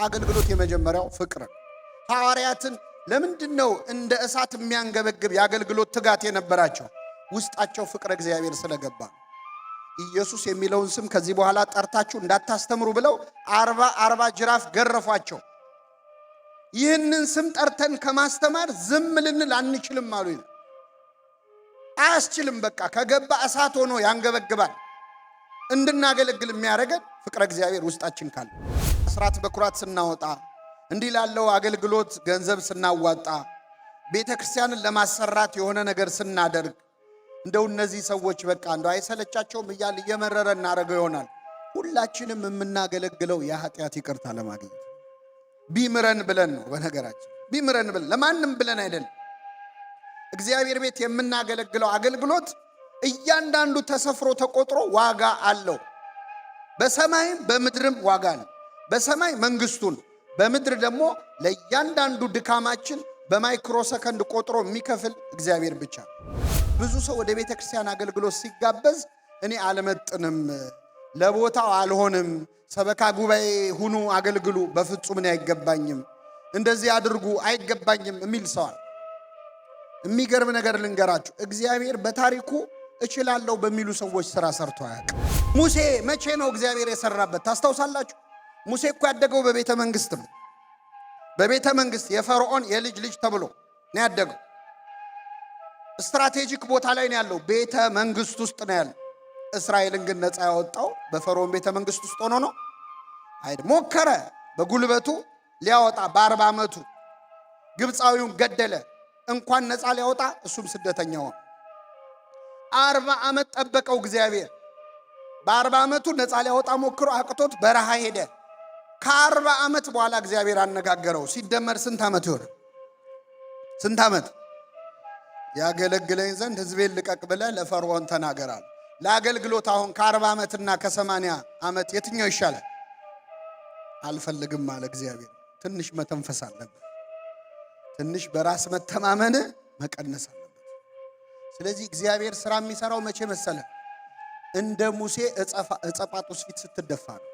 አገልግሎት የመጀመሪያው ፍቅር ሐዋርያትን ለምንድነው እንደ እሳት የሚያንገበግብ የአገልግሎት ትጋት የነበራቸው? ውስጣቸው ፍቅረ እግዚአብሔር ስለገባ። ኢየሱስ የሚለውን ስም ከዚህ በኋላ ጠርታችሁ እንዳታስተምሩ ብለው 40 ጅራፍ ገረፏቸው። ይህንን ስም ጠርተን ከማስተማር ዝም ልንል አንችልም አሉ። አያስችልም። በቃ ከገባ እሳት ሆኖ ያንገበግባል። እንድናገለግል የሚያደርገን ፍቅረ እግዚአብሔር ውስጣችን ካለ፣ አስራት በኩራት ስናወጣ፣ እንዲህ ላለው አገልግሎት ገንዘብ ስናዋጣ፣ ቤተ ክርስቲያንን ለማሰራት የሆነ ነገር ስናደርግ፣ እንደው እነዚህ ሰዎች በቃ እንደው አይሰለቻቸውም እያል እየመረረ እናደርገው ይሆናል። ሁላችንም የምናገለግለው የኃጢአት ይቅርታ ለማግኘት ቢምረን ብለን ነው። በነገራችን ቢምረን ብለን ለማንም ብለን አይደለም። እግዚአብሔር ቤት የምናገለግለው አገልግሎት እያንዳንዱ ተሰፍሮ ተቆጥሮ ዋጋ አለው። በሰማይም በምድርም ዋጋ ነው። በሰማይ መንግስቱን፣ በምድር ደግሞ ለእያንዳንዱ ድካማችን በማይክሮ ሰከንድ ቆጥሮ የሚከፍል እግዚአብሔር ብቻ። ብዙ ሰው ወደ ቤተ ክርስቲያን አገልግሎት ሲጋበዝ እኔ አልመጥንም፣ ለቦታው አልሆንም፣ ሰበካ ጉባኤ ሁኑ አገልግሉ፣ በፍጹም እኔ አይገባኝም፣ እንደዚህ አድርጉ አይገባኝም የሚል ሰዋል። የሚገርም ነገር ልንገራችሁ፣ እግዚአብሔር በታሪኩ እችላለሁ በሚሉ ሰዎች ስራ ሰርቶ አያውቅም። ሙሴ መቼ ነው እግዚአብሔር የሰራበት ታስታውሳላችሁ? ሙሴ እኮ ያደገው በቤተ መንግስት ነው። በቤተ መንግስት የፈርዖን የልጅ ልጅ ተብሎ ነው ያደገው። ስትራቴጂክ ቦታ ላይ ነው ያለው፣ ቤተ መንግስት ውስጥ ነው ያለው። እስራኤልን ግን ነፃ ያወጣው በፈርዖን ቤተ መንግስት ውስጥ ሆኖ ነው አይደል? ሞከረ በጉልበቱ ሊያወጣ በ40 ዓመቱ ግብፃዊውን ገደለ። እንኳን ነፃ ሊያወጣ እሱም ስደተኛ ሆነ። 40 ዓመት ጠበቀው እግዚአብሔር። በ40 ዓመቱ ነፃ ሊያወጣ ሞክሮ አቅቶት በረሃ ሄደ። ከ40 ዓመት በኋላ እግዚአብሔር አነጋገረው። ሲደመር ስንት ዓመት ይሆነ? ስንት ዓመት? ያገለግለኝ ዘንድ ህዝቤን ልቀቅ ብለህ ለፈርዖን ተናገራል። ለአገልግሎት አሁን ከ40 ዓመትና ከ80 ዓመት የትኛው ይሻላል? አልፈልግም አለ እግዚአብሔር። ትንሽ መተንፈስ አለበት። ትንሽ በራስ መተማመን መቀነስ አለበት። ስለዚህ እግዚአብሔር ስራ የሚሰራው መቼ መሰለ? እንደ ሙሴ እጸጳጦስ ፊት ስትደፋ ነው።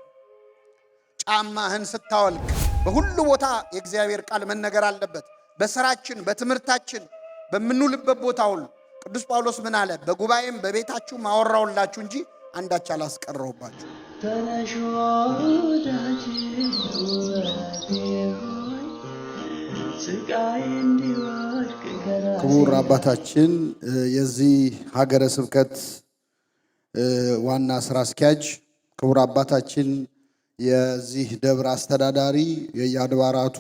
ጫማህን ስታወልቅ። በሁሉ ቦታ የእግዚአብሔር ቃል መነገር አለበት። በስራችን፣ በትምህርታችን፣ በምንውልበት ቦታ ሁሉ ቅዱስ ጳውሎስ ምን አለ? በጉባኤም በቤታችሁ ማወራውላችሁ እንጂ አንዳች አላስቀረውባችሁ። ክቡር አባታችን የዚህ ሀገረ ስብከት ዋና ስራ አስኪያጅ፣ ክቡር አባታችን የዚህ ደብር አስተዳዳሪ፣ የየአድባራቱ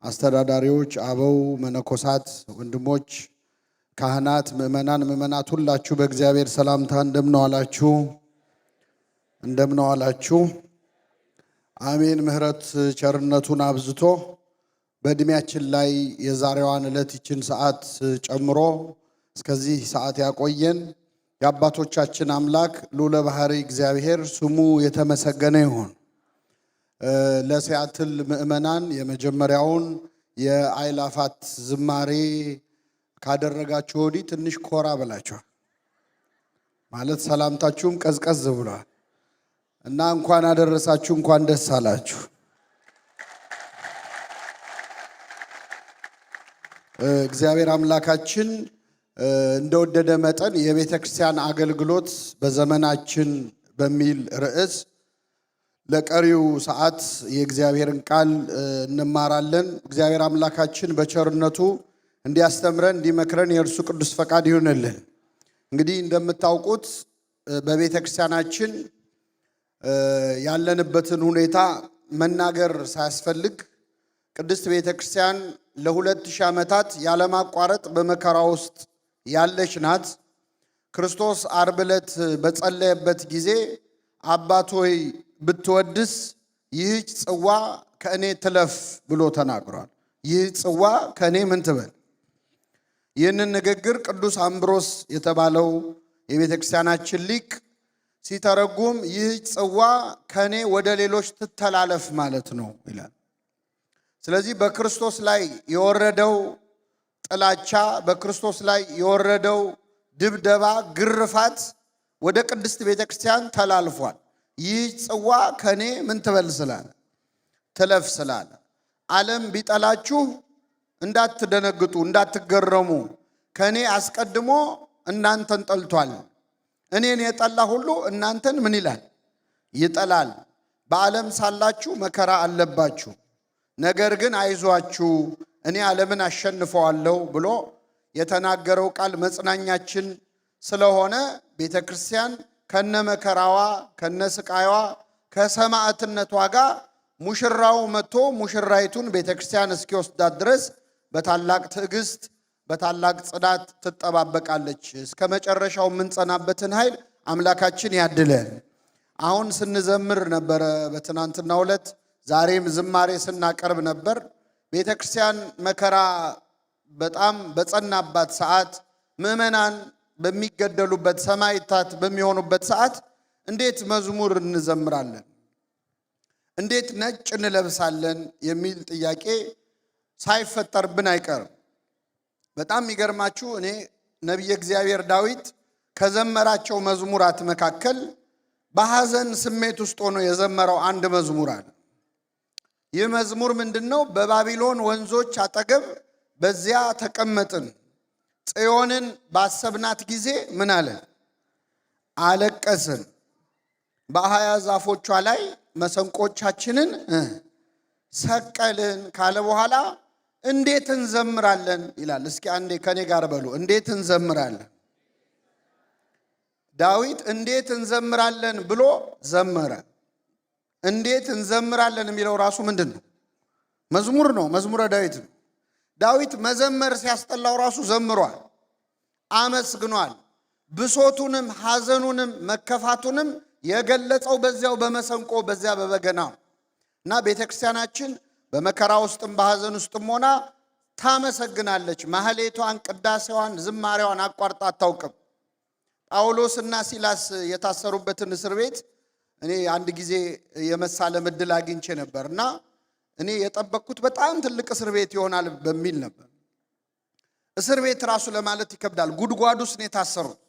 አስተዳዳሪዎች፣ አበው መነኮሳት፣ ወንድሞች፣ ካህናት፣ ምእመናት ሁላችሁ በእግዚአብሔር ሰላምታ እንደምነዋላችሁ እንደምነዋላችሁ። አሜን። ምሕረት ቸርነቱን አብዝቶ በእድሜያችን ላይ የዛሬዋን ዕለት ይችን ሰዓት ጨምሮ እስከዚህ ሰዓት ያቆየን የአባቶቻችን አምላክ ልዑለ ባሕሪ እግዚአብሔር ስሙ የተመሰገነ ይሁን። ለሲያትል ምእመናን የመጀመሪያውን የአይላፋት ዝማሬ ካደረጋችሁ ወዲህ ትንሽ ኮራ ብላችኋል ማለት ሰላምታችሁም ቀዝቀዝ ብሏል እና እንኳን አደረሳችሁ፣ እንኳን ደስ አላችሁ። እግዚአብሔር አምላካችን እንደወደደ መጠን የቤተ ክርስቲያን አገልግሎት በዘመናችን በሚል ርዕስ ለቀሪው ሰዓት የእግዚአብሔርን ቃል እንማራለን። እግዚአብሔር አምላካችን በቸርነቱ እንዲያስተምረን እንዲመክረን የእርሱ ቅዱስ ፈቃድ ይሁንልን። እንግዲህ እንደምታውቁት በቤተ ክርስቲያናችን ያለንበትን ሁኔታ መናገር ሳያስፈልግ ቅድስት ቤተ ክርስቲያን ለ2000 ዓመታት ያለማቋረጥ በመከራ ውስጥ ያለች ናት። ክርስቶስ ዓርብ ዕለት በጸለየበት ጊዜ አባት ሆይ ብትወድስ ይህች ጽዋ ከእኔ ትለፍ ብሎ ተናግሯል። ይህ ጽዋ ከእኔ ምን ትበል? ይህንን ንግግር ቅዱስ አምብሮስ የተባለው የቤተ ክርስቲያናችን ሊቅ ሲተረጉም ይህች ጽዋ ከእኔ ወደ ሌሎች ትተላለፍ ማለት ነው ይላል። ስለዚህ በክርስቶስ ላይ የወረደው ጥላቻ፣ በክርስቶስ ላይ የወረደው ድብደባ፣ ግርፋት ወደ ቅድስት ቤተ ክርስቲያን ተላልፏል። ይህ ጽዋ ከኔ ምን ትበል ስላለ ትለፍ ስላለ ዓለም ቢጠላችሁ እንዳትደነግጡ እንዳትገረሙ ከኔ አስቀድሞ እናንተን ጠልቷል። እኔን የጠላ ሁሉ እናንተን ምን ይላል? ይጠላል። በዓለም ሳላችሁ መከራ አለባችሁ፣ ነገር ግን አይዟችሁ እኔ ዓለምን አሸንፈዋለሁ ብሎ የተናገረው ቃል መጽናኛችን ስለሆነ ቤተክርስቲያን ከነመከራዋ ከነስቃይዋ ከሰማዕትነቷ ጋር ሙሽራው መጥቶ ሙሽራይቱን ቤተክርስቲያን እስኪወስዳት ድረስ በታላቅ ትዕግስት በታላቅ ጽናት ትጠባበቃለች። እስከ መጨረሻው የምንጸናበትን ኃይል አምላካችን ያድለን። አሁን ስንዘምር ነበረ በትናንትናው ዕለት፣ ዛሬም ዝማሬ ስናቀርብ ነበር። ቤተክርስቲያን መከራ በጣም በጸናባት ሰዓት፣ ምዕመናን በሚገደሉበት ሰማዕታት በሚሆኑበት ሰዓት እንዴት መዝሙር እንዘምራለን? እንዴት ነጭ እንለብሳለን? የሚል ጥያቄ ሳይፈጠርብን አይቀርም። በጣም የሚገርማችሁ እኔ ነቢየ እግዚአብሔር ዳዊት ከዘመራቸው መዝሙራት መካከል በሐዘን ስሜት ውስጥ ሆኖ የዘመረው አንድ መዝሙር አለ። ይህ መዝሙር ምንድነው? በባቢሎን ወንዞች አጠገብ በዚያ ተቀመጥን፣ ጽዮንን ባሰብናት ጊዜ ምን አለ? አለቀስን። በአህያ ዛፎቿ ላይ መሰንቆቻችንን ሰቀልን ካለ በኋላ እንዴት እንዘምራለን ይላል። እስኪ አንዴ ከኔ ጋር በሉ፣ እንዴት እንዘምራለን? ዳዊት እንዴት እንዘምራለን ብሎ ዘመረ። እንዴት እንዘምራለን የሚለው ራሱ ምንድን ነው? መዝሙር ነው፣ መዝሙረ ዳዊት ነው። ዳዊት መዘመር ሲያስጠላው ራሱ ዘምሯል፣ አመስግኗል። ብሶቱንም ሐዘኑንም መከፋቱንም የገለጸው በዚያው በመሰንቆ በዚያ በበገናው እና ቤተክርስቲያናችን በመከራ ውስጥም በሐዘን ውስጥም ሆና ታመሰግናለች። ማህሌቷን፣ ቅዳሴዋን፣ ዝማሬዋን አቋርጣ አታውቅም። ጳውሎስና ሲላስ የታሰሩበትን እስር ቤት እኔ አንድ ጊዜ የመሳለም ዕድል አግኝቼ ነበርና እኔ የጠበቅኩት በጣም ትልቅ እስር ቤት ይሆናል በሚል ነበር። እስር ቤት ራሱ ለማለት ይከብዳል። ጉድጓድ ውስጥ ነው የታሰሩት።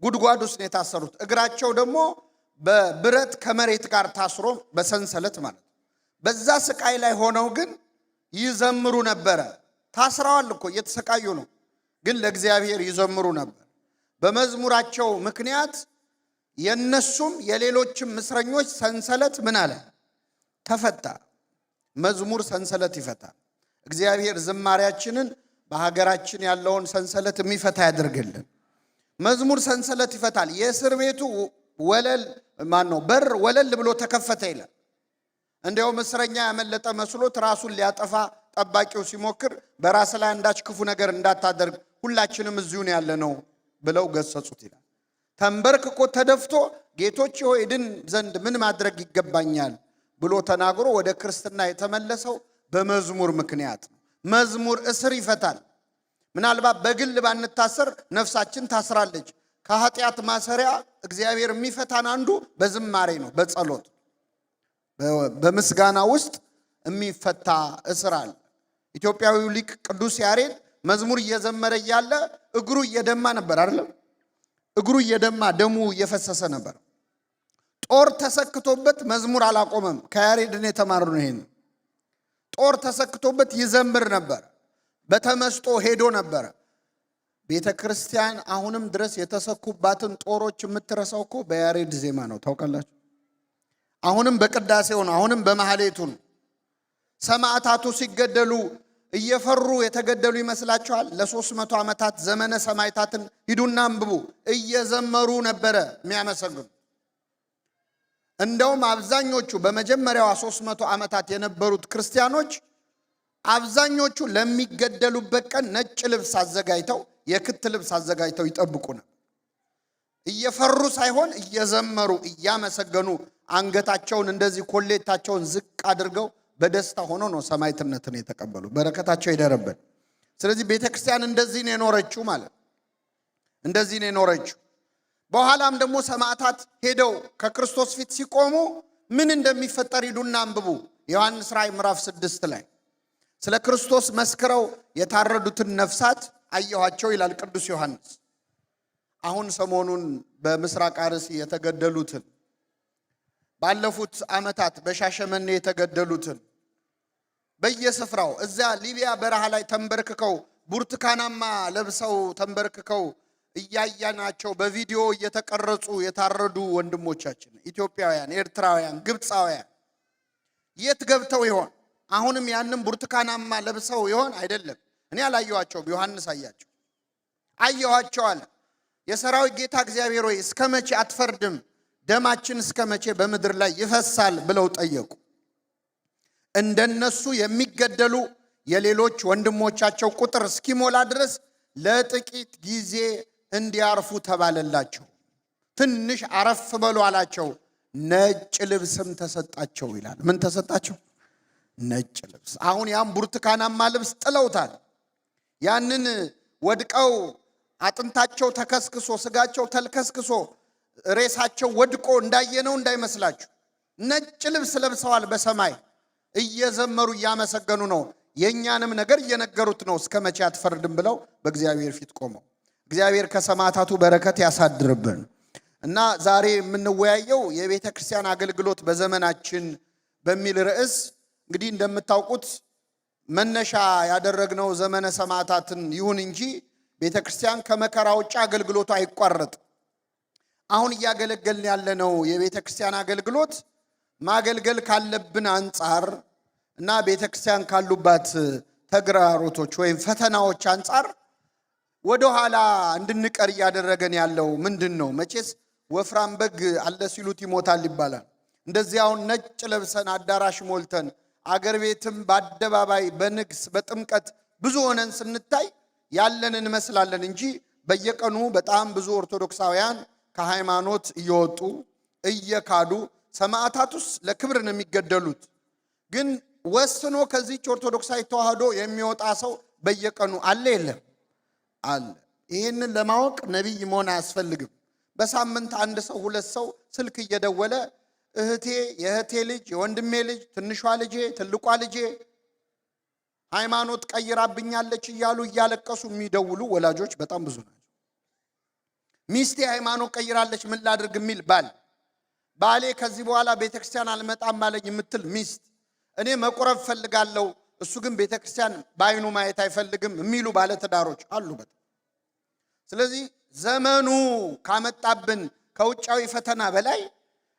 ጉድጓድ ውስጥ ነው የታሰሩት። እግራቸው ደግሞ በብረት ከመሬት ጋር ታስሮ በሰንሰለት ማለት። በዛ ስቃይ ላይ ሆነው ግን ይዘምሩ ነበረ። ታስረዋል እኮ እየተሰቃዩ ነው፣ ግን ለእግዚአብሔር ይዘምሩ ነበር። በመዝሙራቸው ምክንያት የነሱም የሌሎችም እስረኞች ሰንሰለት ምን አለ? ተፈታ። መዝሙር ሰንሰለት ይፈታል። እግዚአብሔር ዝማሬያችንን በሀገራችን ያለውን ሰንሰለት የሚፈታ ያድርግልን። መዝሙር ሰንሰለት ይፈታል። የእስር ቤቱ ወለል በር ወለል ብሎ ተከፈተ ይላል። እንዲያውም እስረኛ ያመለጠ መስሎት ራሱን ሊያጠፋ ጠባቂው ሲሞክር በራስ ላይ አንዳች ክፉ ነገር እንዳታደርግ ሁላችንም እዚሁን ያለ ነው ብለው ገሰጹት ይላል። ተንበርክኮ ተደፍቶ ጌቶቼ ሆይ ድን ዘንድ ምን ማድረግ ይገባኛል ብሎ ተናግሮ ወደ ክርስትና የተመለሰው በመዝሙር ምክንያት ነው። መዝሙር እስር ይፈታል። ምናልባት በግል ባንታሰር ነፍሳችን ታስራለች። ከኃጢአት ማሰሪያ እግዚአብሔር የሚፈታን አንዱ በዝማሬ ነው፣ በጸሎት በምስጋና ውስጥ የሚፈታ እስር አለ። ኢትዮጵያዊው ሊቅ ቅዱስ ያሬድ መዝሙር እየዘመረ እያለ እግሩ እየደማ ነበር አይደለም? እግሩ እየደማ ደሙ እየፈሰሰ ነበር። ጦር ተሰክቶበት መዝሙር አላቆመም። ከያሬድን የተማርነው ይሄን። ጦር ተሰክቶበት ይዘምር ነበር። በተመስጦ ሄዶ ነበር። ቤተ ክርስቲያን አሁንም ድረስ የተሰኩባትን ጦሮች የምትረሳው እኮ በያሬድ ዜማ ነው። ታውቃላችሁ? አሁንም በቅዳሴው ነው። አሁንም በማህሌቱ ነው። ሰማዕታቱ ሲገደሉ እየፈሩ የተገደሉ ይመስላችኋል? ለ300 ዓመታት ዘመነ ሰማዕታትን ሂዱና አንብቡ። እየዘመሩ ነበረ የሚያመሰግኑ። እንደውም አብዛኞቹ በመጀመሪያዋ 300 ዓመታት የነበሩት ክርስቲያኖች አብዛኞቹ ለሚገደሉበት ቀን ነጭ ልብስ አዘጋጅተው የክት ልብስ አዘጋጅተው ይጠብቁ ነበር። እየፈሩ ሳይሆን እየዘመሩ እያመሰገኑ አንገታቸውን እንደዚህ ኮሌታቸውን ዝቅ አድርገው በደስታ ሆኖ ነው ሰማዕትነትን የተቀበሉ። በረከታቸው ይደረብን። ስለዚህ ቤተክርስቲያን እንደዚህ ነው የኖረችው ማለት እንደዚህ ነው የኖረችው። በኋላም ደግሞ ሰማዕታት ሄደው ከክርስቶስ ፊት ሲቆሙ ምን እንደሚፈጠር ሂዱና አንብቡ። ዮሐንስ ራእይ ምዕራፍ 6 ላይ ስለ ክርስቶስ መስክረው የታረዱትን ነፍሳት አየኋቸው ይላል ቅዱስ ዮሐንስ። አሁን ሰሞኑን በምስራቅ አርሲ የተገደሉትን ባለፉት ዓመታት በሻሸመኔ የተገደሉትን በየስፍራው እዛ ሊቢያ በረሃ ላይ ተንበርክከው ብርቱካናማ ለብሰው ተንበርክከው እያያናቸው በቪዲዮ እየተቀረጹ የታረዱ ወንድሞቻችን ኢትዮጵያውያን፣ ኤርትራውያን፣ ግብፃውያን የት ገብተው ይሆን? አሁንም ያንን ብርቱካናማ ለብሰው ይሆን? አይደለም። እኔ አላየኋቸውም። ዮሐንስ አያቸው። አየኋቸው አለ። የሰራዊት ጌታ እግዚአብሔር ሆይ እስከ መቼ አትፈርድም? ደማችን እስከ መቼ በምድር ላይ ይፈሳል ብለው ጠየቁ። እንደነሱ የሚገደሉ የሌሎች ወንድሞቻቸው ቁጥር እስኪሞላ ድረስ ለጥቂት ጊዜ እንዲያርፉ ተባለላቸው። ትንሽ አረፍ በሉ አላቸው። ነጭ ልብስም ተሰጣቸው ይላል። ምን ተሰጣቸው? ነጭ ልብስ። አሁን ያን ብርቱካናማ ልብስ ጥለውታል። ያንን ወድቀው አጥንታቸው ተከስክሶ ስጋቸው ተልከስክሶ ሬሳቸው ወድቆ እንዳየነው እንዳይመስላችሁ ነጭ ልብስ ለብሰዋል። በሰማይ እየዘመሩ እያመሰገኑ ነው። የኛንም ነገር እየነገሩት ነው። እስከ መቼ አትፈርድም ብለው በእግዚአብሔር ፊት ቆመው። እግዚአብሔር ከሰማዕታቱ በረከት ያሳድርብን። እና ዛሬ የምንወያየው የቤተ ክርስቲያን አገልግሎት በዘመናችን በሚል ርዕስ እንግዲህ እንደምታውቁት መነሻ ያደረግነው ዘመነ ሰማዕታትን ይሁን እንጂ ቤተ ክርስቲያን ከመከራ ውጭ አገልግሎቱ አይቋረጥም። አሁን እያገለገልን ያለነው የቤተ ክርስቲያን አገልግሎት ማገልገል ካለብን አንጻር እና ቤተ ክርስቲያን ካሉባት ተግዳሮቶች ወይም ፈተናዎች አንጻር ወደ ኋላ እንድንቀር እያደረገን ያለው ምንድነው? መቼስ ወፍራም በግ አለ ሲሉት ይሞታል ይባላል። እንደዚህ አሁን ነጭ ለብሰን አዳራሽ ሞልተን አገር ቤትም በአደባባይ በንግስ በጥምቀት ብዙ ሆነን ስንታይ ያለን እንመስላለን እንጂ በየቀኑ በጣም ብዙ ኦርቶዶክሳውያን ከሃይማኖት እየወጡ እየካዱ ሰማዕታቱስ ለክብር ነው የሚገደሉት። ግን ወስኖ ከዚህች ኦርቶዶክሳዊ ተዋህዶ የሚወጣ ሰው በየቀኑ አለ የለም? አለ። ይህንን ለማወቅ ነቢይ መሆን አያስፈልግም። በሳምንት አንድ ሰው ሁለት ሰው ስልክ እየደወለ እህቴ፣ የእህቴ ልጅ፣ የወንድሜ ልጅ፣ ትንሿ ልጄ፣ ትልቋ ልጄ ሃይማኖት ቀይራብኛለች እያሉ እያለቀሱ የሚደውሉ ወላጆች በጣም ብዙ ናቸው። ሚስቴ ሃይማኖት ቀይራለች ምን ላድርግ የሚል ባል፣ ባሌ ከዚህ በኋላ ቤተክርስቲያን አልመጣም አለኝ የምትል ሚስት፣ እኔ መቁረብ ፈልጋለሁ እሱ ግን ቤተክርስቲያን በአይኑ ማየት አይፈልግም የሚሉ ባለትዳሮች አሉበት። ስለዚህ ዘመኑ ካመጣብን ከውጫዊ ፈተና በላይ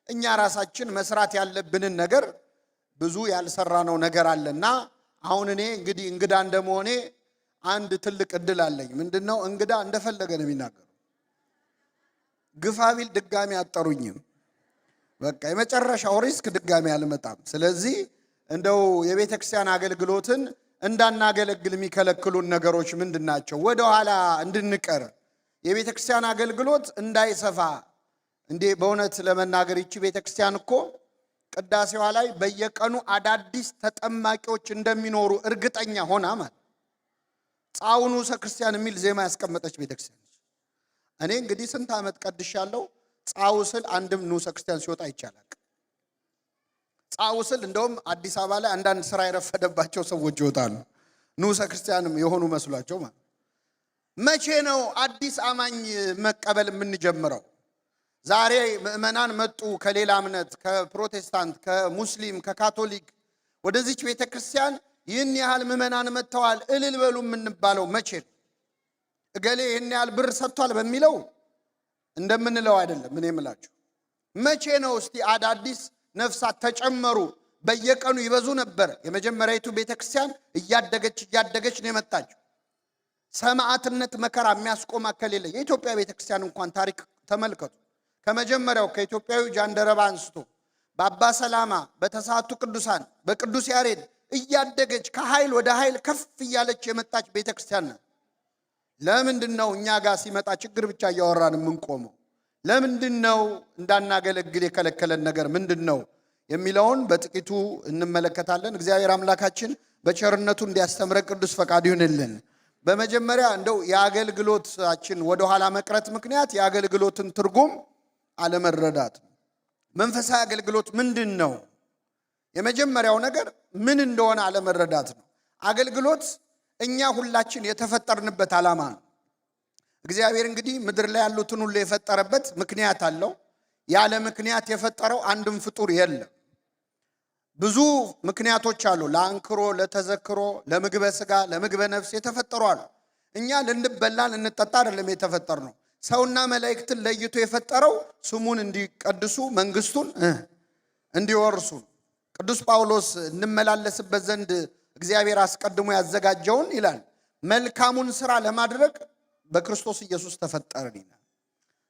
እኛ ራሳችን መስራት ያለብንን ነገር ብዙ ያልሰራነው ነገር አለና አሁን እኔ እንግዲህ እንግዳ እንደመሆኔ አንድ ትልቅ እድል አለኝ። ምንድነው? እንግዳ እንደፈለገ ነው የሚናገረው። ግፋቢል ድጋሚ አጠሩኝም። በቃ የመጨረሻው ሪስክ ድጋሚ አልመጣም። ስለዚህ እንደው የቤተ ክርስቲያን አገልግሎትን እንዳናገለግል የሚከለክሉን ነገሮች ምንድናቸው? ወደ ኋላ እንድንቀር የቤተ ክርስቲያን አገልግሎት እንዳይሰፋ እንዴ በእውነት ለመናገር ይቺ ቤተ ክርስቲያን እኮ ቅዳሴዋ ላይ በየቀኑ አዳዲስ ተጠማቂዎች እንደሚኖሩ እርግጠኛ ሆና ማለት ጻውኑ ክርስቲያን የሚል ዜማ ያስቀመጠች ቤተክርስቲያን። እኔ እንግዲህ ስንት ዓመት ቀድሻለሁ። ጻው ስል አንድም ንዑሰ ክርስቲያን ሲወጣ ይቻላል። ጻው ስል እንደውም አዲስ አበባ ላይ አንዳንድ ስራ የረፈደባቸው ሰዎች ይወጣሉ ንዑሰ ክርስቲያንም የሆኑ መስሏቸው ማለት። መቼ ነው አዲስ አማኝ መቀበል የምንጀምረው? ዛሬ ምእመናን መጡ ከሌላ እምነት ከፕሮቴስታንት ከሙስሊም ከካቶሊክ ወደዚች ቤተክርስቲያን ይህን ያህል ምእመናን መጥተዋል እልል በሉ የምንባለው መቼ ነው? እገሌ ይህን ያህል ብር ሰጥቷል በሚለው እንደምንለው አይደለም። እኔ የምላችሁ መቼ ነው? እስቲ አዳዲስ ነፍሳት ተጨመሩ። በየቀኑ ይበዙ ነበር። የመጀመሪያይቱ ቤተክርስቲያን እያደገች ነው የመጣችው። ሰማዕትነት መከራ የሚያስቆም አካል የለ። የኢትዮጵያ ቤተክርስቲያን እንኳን ታሪክ ተመልከቱ። ከመጀመሪያው ከኢትዮጵያዊ ጃንደረባ አንስቶ በአባ ሰላማ በተስዓቱ ቅዱሳን በቅዱስ ያሬድ እያደገች ከኃይል ወደ ኃይል ከፍ እያለች የመጣች ቤተክርስቲያን ናት። ለምንድነው እኛ ጋር ሲመጣ ችግር ብቻ እያወራን የምንቆመው? ለምንድነው እንዳናገለግል የከለከለን ነገር ምንድነው የሚለውን በጥቂቱ እንመለከታለን። እግዚአብሔር አምላካችን በቸርነቱ እንዲያስተምረን ቅዱስ ፈቃዱ ይሁንልን። በመጀመሪያ እንደው የአገልግሎታችን ወደ ኋላ መቅረት ምክንያት የአገልግሎትን ትርጉም አለመረዳት። መንፈሳዊ አገልግሎት ምንድነው? የመጀመሪያው ነገር ምን እንደሆነ አለመረዳት ነው። አገልግሎት እኛ ሁላችን የተፈጠርንበት ዓላማ ነው። እግዚአብሔር እንግዲህ ምድር ላይ ያሉትን ሁሉ የፈጠረበት ምክንያት አለው። ያለ ምክንያት የፈጠረው አንድም ፍጡር የለም። ብዙ ምክንያቶች አሉ። ለአንክሮ፣ ለተዘክሮ፣ ለምግበ ሥጋ፣ ለምግበ ነፍስ የተፈጠሩ አሉ። እኛ ልንበላ ልንጠጣ አይደለም የተፈጠርነው። ሰውና መላእክትን ለይቶ የፈጠረው ስሙን እንዲቀድሱ መንግስቱን እንዲወርሱ። ቅዱስ ጳውሎስ እንመላለስበት ዘንድ እግዚአብሔር አስቀድሞ ያዘጋጀውን ይላል መልካሙን ሥራ ለማድረግ በክርስቶስ ኢየሱስ ተፈጠርን ይላል።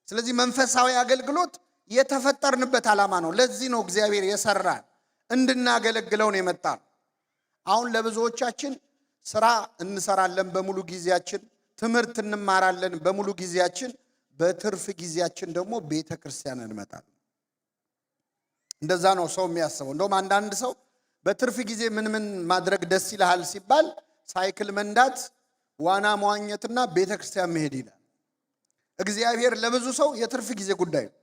ስለዚህ መንፈሳዊ አገልግሎት የተፈጠርንበት ዓላማ ነው። ለዚህ ነው እግዚአብሔር የሰራን እንድናገለግለው ነው የመጣን። አሁን ለብዙዎቻችን ስራ እንሰራለን በሙሉ ጊዜያችን፣ ትምህርት እንማራለን በሙሉ ጊዜያችን፣ በትርፍ ጊዜያችን ደግሞ ቤተክርስቲያን እንመጣለን። እንደዛ ነው ሰው የሚያስበው። እንደውም አንዳንድ ሰው በትርፍ ጊዜ ምን ማድረግ ደስ ይልሃል ሲባል ሳይክል መንዳት፣ ዋና መዋኘትና ቤተክርስቲያን መሄድ ይላል። እግዚአብሔር ለብዙ ሰው የትርፍ ጊዜ ጉዳይ ነው።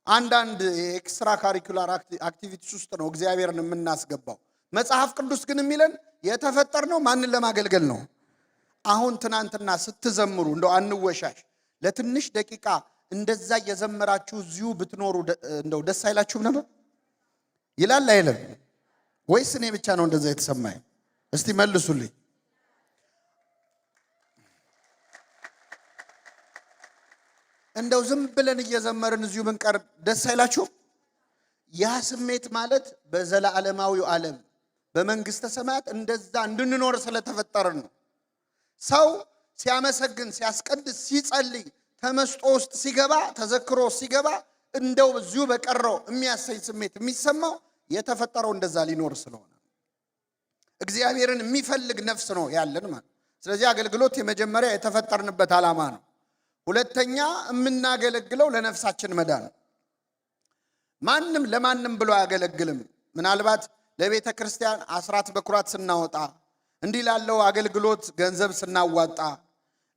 አንዳንድ ኤክስትራ ካሪኩላር አክቲቪቲስ ውስጥ ነው እግዚአብሔርን የምናስገባው። መጽሐፍ ቅዱስ ግን የሚለን የተፈጠርነው ማንን ለማገልገል ነው? አሁን ትናንትና ስትዘምሩ እንደው አንወሻሽ፣ ለትንሽ ደቂቃ እንደዛ እየዘመራችሁ እዚሁ ብትኖሩ እንደው ደስ አይላችሁም ነበር? ይላል አይልም? ወይስ እኔ ብቻ ነው እንደዛ የተሰማኝ? እስቲ መልሱልኝ። እንደው ዝም ብለን እየዘመርን እዚሁ ብንቀር ደስ አይላችሁም? ያ ስሜት ማለት በዘላለማዊው ዓለም በመንግስተ ሰማያት እንደዛ እንድንኖር ስለተፈጠርን ነው። ሰው ሲያመሰግን፣ ሲያስቀድስ፣ ሲጸልይ፣ ተመስጦ ውስጥ ሲገባ፣ ተዘክሮ ሲገባ እንደው እዚሁ በቀረው የሚያሰኝ ስሜት የሚሰማው የተፈጠረው እንደዛ ሊኖር ስለሆነ እግዚአብሔርን የሚፈልግ ነፍስ ነው ያለን ማለት። ስለዚህ አገልግሎት የመጀመሪያ የተፈጠርንበት ዓላማ ነው። ሁለተኛ የምናገለግለው ለነፍሳችን መዳን። ማንም ለማንም ብሎ አያገለግልም። ምናልባት ለቤተ ክርስቲያን አስራት በኩራት ስናወጣ፣ እንዲህ ላለው አገልግሎት ገንዘብ ስናዋጣ፣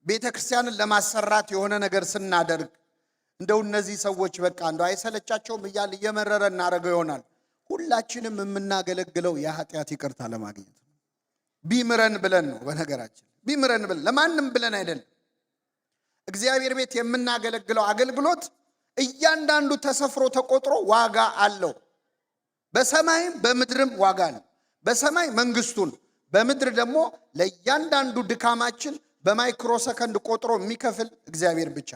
ቤተ ክርስቲያንን ለማሰራት የሆነ ነገር ስናደርግ እንደው እነዚህ ሰዎች በቃ እንደው አይሰለቻቸውም እያል እየመረረ እናደርገው ይሆናል። ሁላችንም የምናገለግለው የኃጢአት ይቅርታ ለማግኘት ነው። ቢምረን ብለን ነው። በነገራችን ቢምረን ብለን ለማንም ብለን አይደለም። እግዚአብሔር ቤት የምናገለግለው አገልግሎት እያንዳንዱ ተሰፍሮ ተቆጥሮ ዋጋ አለው። በሰማይም በምድርም ዋጋ አለው። በሰማይ መንግስቱን፣ በምድር ደግሞ ለእያንዳንዱ ድካማችን በማይክሮ ሰከንድ ቆጥሮ የሚከፍል እግዚአብሔር ብቻ።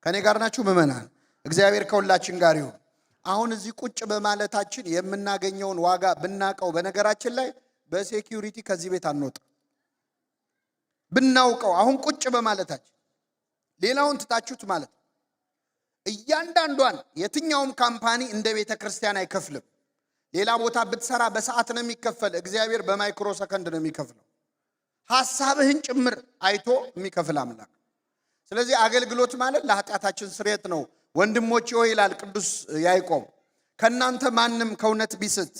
ከኔ ጋር ናችሁ ምእመናን? እግዚአብሔር ከሁላችን ጋር ይሁን። አሁን እዚህ ቁጭ በማለታችን የምናገኘውን ዋጋ ብናቀው፣ በነገራችን ላይ በሴኪዩሪቲ ከዚህ ቤት አንወጣ ብናውቀው፣ አሁን ቁጭ በማለታችን ሌላውን ትታችሁት ማለት እያንዳንዷን የትኛውም ካምፓኒ እንደ ቤተ ክርስቲያን አይከፍልም። ሌላ ቦታ ብትሰራ በሰዓት ነው የሚከፈል። እግዚአብሔር በማይክሮ ሰከንድ ነው የሚከፍለው። ሐሳብህን ጭምር አይቶ የሚከፍል አምላክ። ስለዚህ አገልግሎት ማለት ለኃጢአታችን ስርየት ነው። ወንድሞቼ ሆይ ይላል ቅዱስ ያዕቆብ፣ ከናንተ ማንም ከእውነት ቢስት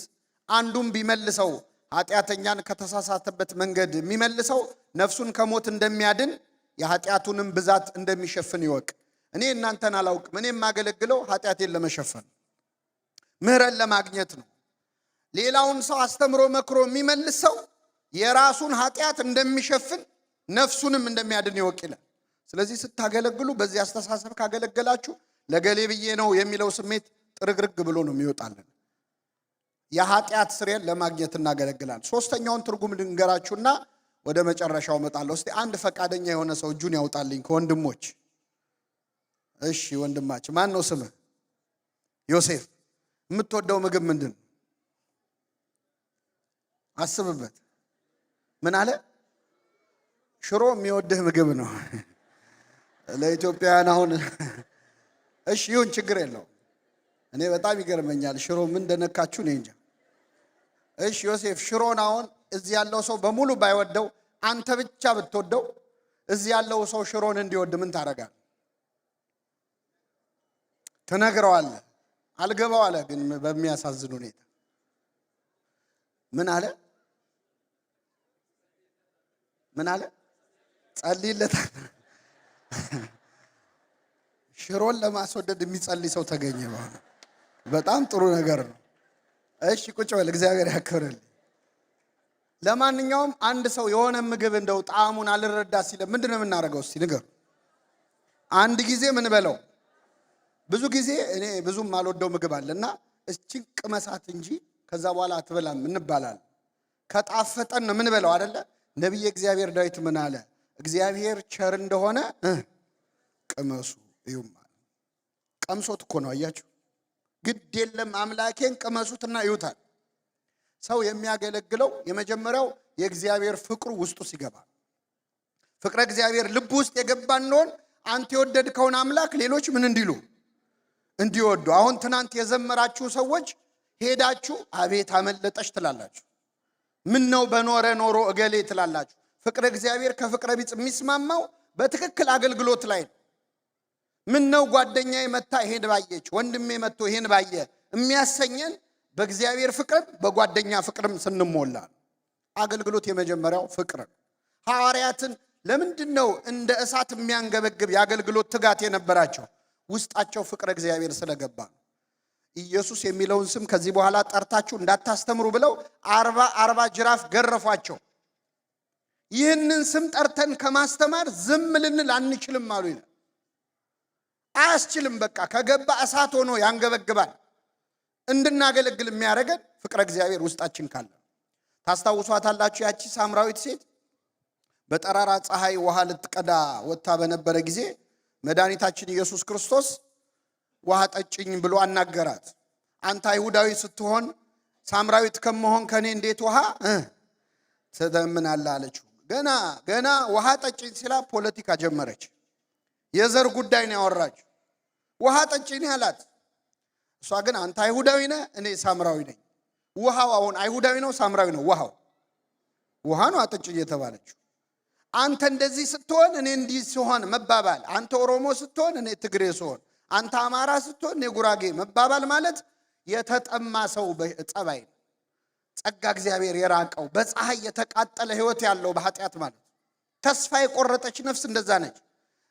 አንዱም ቢመልሰው፣ ኃጢአተኛን ከተሳሳተበት መንገድ የሚመልሰው ነፍሱን ከሞት እንደሚያድን የኃጢአቱንም ብዛት እንደሚሸፍን ይወቅ። እኔ እናንተን አላውቅም። እኔ የማገለግለው ኃጢአቴን ለመሸፈን ምህረት ለማግኘት ነው። ሌላውን ሰው አስተምሮ መክሮ የሚመልስ ሰው የራሱን ኃጢአት እንደሚሸፍን ነፍሱንም እንደሚያድን ይወቅ ይላል። ስለዚህ ስታገለግሉ በዚህ አስተሳሰብ ካገለገላችሁ ለገሌ ብዬ ነው የሚለው ስሜት ጥርግርግ ብሎ ነው የሚወጣልን። የኃጢአት ስርየት ለማግኘት እናገለግላለን። ሶስተኛውን ትርጉም ልንገራችሁና ወደ መጨረሻው እመጣለሁ። እስቲ አንድ ፈቃደኛ የሆነ ሰው እጁን ያውጣልኝ ከወንድሞች። እሺ ወንድማችን ማን ነው ስምህ? ዮሴፍ። የምትወደው ምግብ ምንድን? አስብበት። ምን አለ? ሽሮ የሚወድህ ምግብ ነው። ለኢትዮጵያውያን አሁን እሺ ይሁን ችግር የለው። እኔ በጣም ይገርመኛል ሽሮ ምን እንደነካችሁ እኔ እንጃ። እሺ ዮሴፍ፣ ሽሮን አሁን እዚህ ያለው ሰው በሙሉ ባይወደው አንተ ብቻ ብትወደው እዚህ ያለው ሰው ሽሮን እንዲወድ ምን ታደርጋለህ? ትነግረዋለህ። አልገባው አለ። ግን በሚያሳዝን ሁኔታ ምን አለ? ምን አለ? ጸልይለታል። ሽሮን ለማስወደድ የሚጸልይ ሰው ተገኘ። በጣም ጥሩ ነገር ነው። እሺ ቁጭ በል፣ እግዚአብሔር ያክብርልኝ። ለማንኛውም አንድ ሰው የሆነ ምግብ እንደው ጣዕሙን አልረዳ ሲለ ምንድነው የምናደርገው? እስቲ ንገሩ። አንድ ጊዜ ምን በለው? ብዙ ጊዜ እኔ ብዙም ማልወደው ምግብ አለና እቺን ቅመሳት እንጂ ከዛ በኋላ አትበላም እንባላለን። ከጣፈጠን ነው ምን በለው አይደለ? ነብይ እግዚአብሔር ዳዊት ምን አለ? እግዚአብሔር ቸር እንደሆነ ቅመሱ እዩማ። ቀምሶት እኮ ነው አያችሁ። ግድ የለም አምላኬን ቅመሱትና እዩታል። ሰው የሚያገለግለው የመጀመሪያው የእግዚአብሔር ፍቅሩ ውስጡ ሲገባ፣ ፍቅረ እግዚአብሔር ልብ ውስጥ የገባ እንደሆን አንተ የወደድከውን አምላክ ሌሎች ምን እንዲሉ እንዲወዱ። አሁን ትናንት የዘመራችሁ ሰዎች ሄዳችሁ አቤት አመለጠሽ ትላላችሁ። ምን ነው በኖረ ኖሮ እገሌ ትላላችሁ። ፍቅረ እግዚአብሔር ከፍቅረ ቢጽ የሚስማማው በትክክል አገልግሎት ላይ ነው። ምን ነው ጓደኛዬ መታ ይሄን ባየች፣ ወንድሜ መጥቶ ይሄን ባየ የሚያሰኘን በእግዚአብሔር ፍቅርም በጓደኛ ፍቅርም ስንሞላ። አገልግሎት የመጀመሪያው ፍቅር ነው። ሐዋርያትን ለምንድነው እንደ እሳት የሚያንገበግብ የአገልግሎት ትጋት የነበራቸው? ውስጣቸው ፍቅረ እግዚአብሔር ስለገባ ነው። ኢየሱስ የሚለውን ስም ከዚህ በኋላ ጠርታችሁ እንዳታስተምሩ ብለው 40 ጅራፍ ገረፏቸው። ይህንን ስም ጠርተን ከማስተማር ዝም ልንል አንችልም አሉ ይላል። አያስችልም። በቃ ከገባ እሳት ሆኖ ያንገበግባል። እንድናገለግል የሚያደርገን ፍቅረ እግዚአብሔር ውስጣችን ካለ። ታስታውሷታላችሁ ያቺ ሳምራዊት ሴት በጠራራ ፀሐይ ውሃ ልትቀዳ ወጣ በነበረ ጊዜ መድኃኒታችን ኢየሱስ ክርስቶስ ውሃ ጠጭኝ ብሎ አናገራት። አንተ አይሁዳዊ ስትሆን ሳምራዊት ከመሆን ከኔ እንዴት ውሃ ትለምናለህ አለችው። ገና ውሃ ጠጭኝ ሲላ ፖለቲካ ጀመረች። የዘር ጉዳይ ነው ያወራችው። ውሃ ጠጭኝ ያላት እሷ ግን አንተ አይሁዳዊ ነህ እኔ ሳምራዊ ነኝ። ውሃው አሁን አይሁዳዊ ነው ሳምራዊ ነው? ውሃ ነው አጠጭኝ የተባለችው። አንተ እንደዚህ ስትሆን እኔ እንዲህ ሲሆን መባባል፣ አንተ ኦሮሞ ስትሆን እኔ ትግሬ ሲሆን፣ አንተ አማራ ስትሆን እኔ ጉራጌ መባባል ማለት የተጠማ ሰው ጸባይ ነው። ጸጋ እግዚአብሔር የራቀው በፀሐይ የተቃጠለ ህይወት ያለው በኃጢአት ማለት ተስፋ የቆረጠች ነፍስ እንደዛ ነች።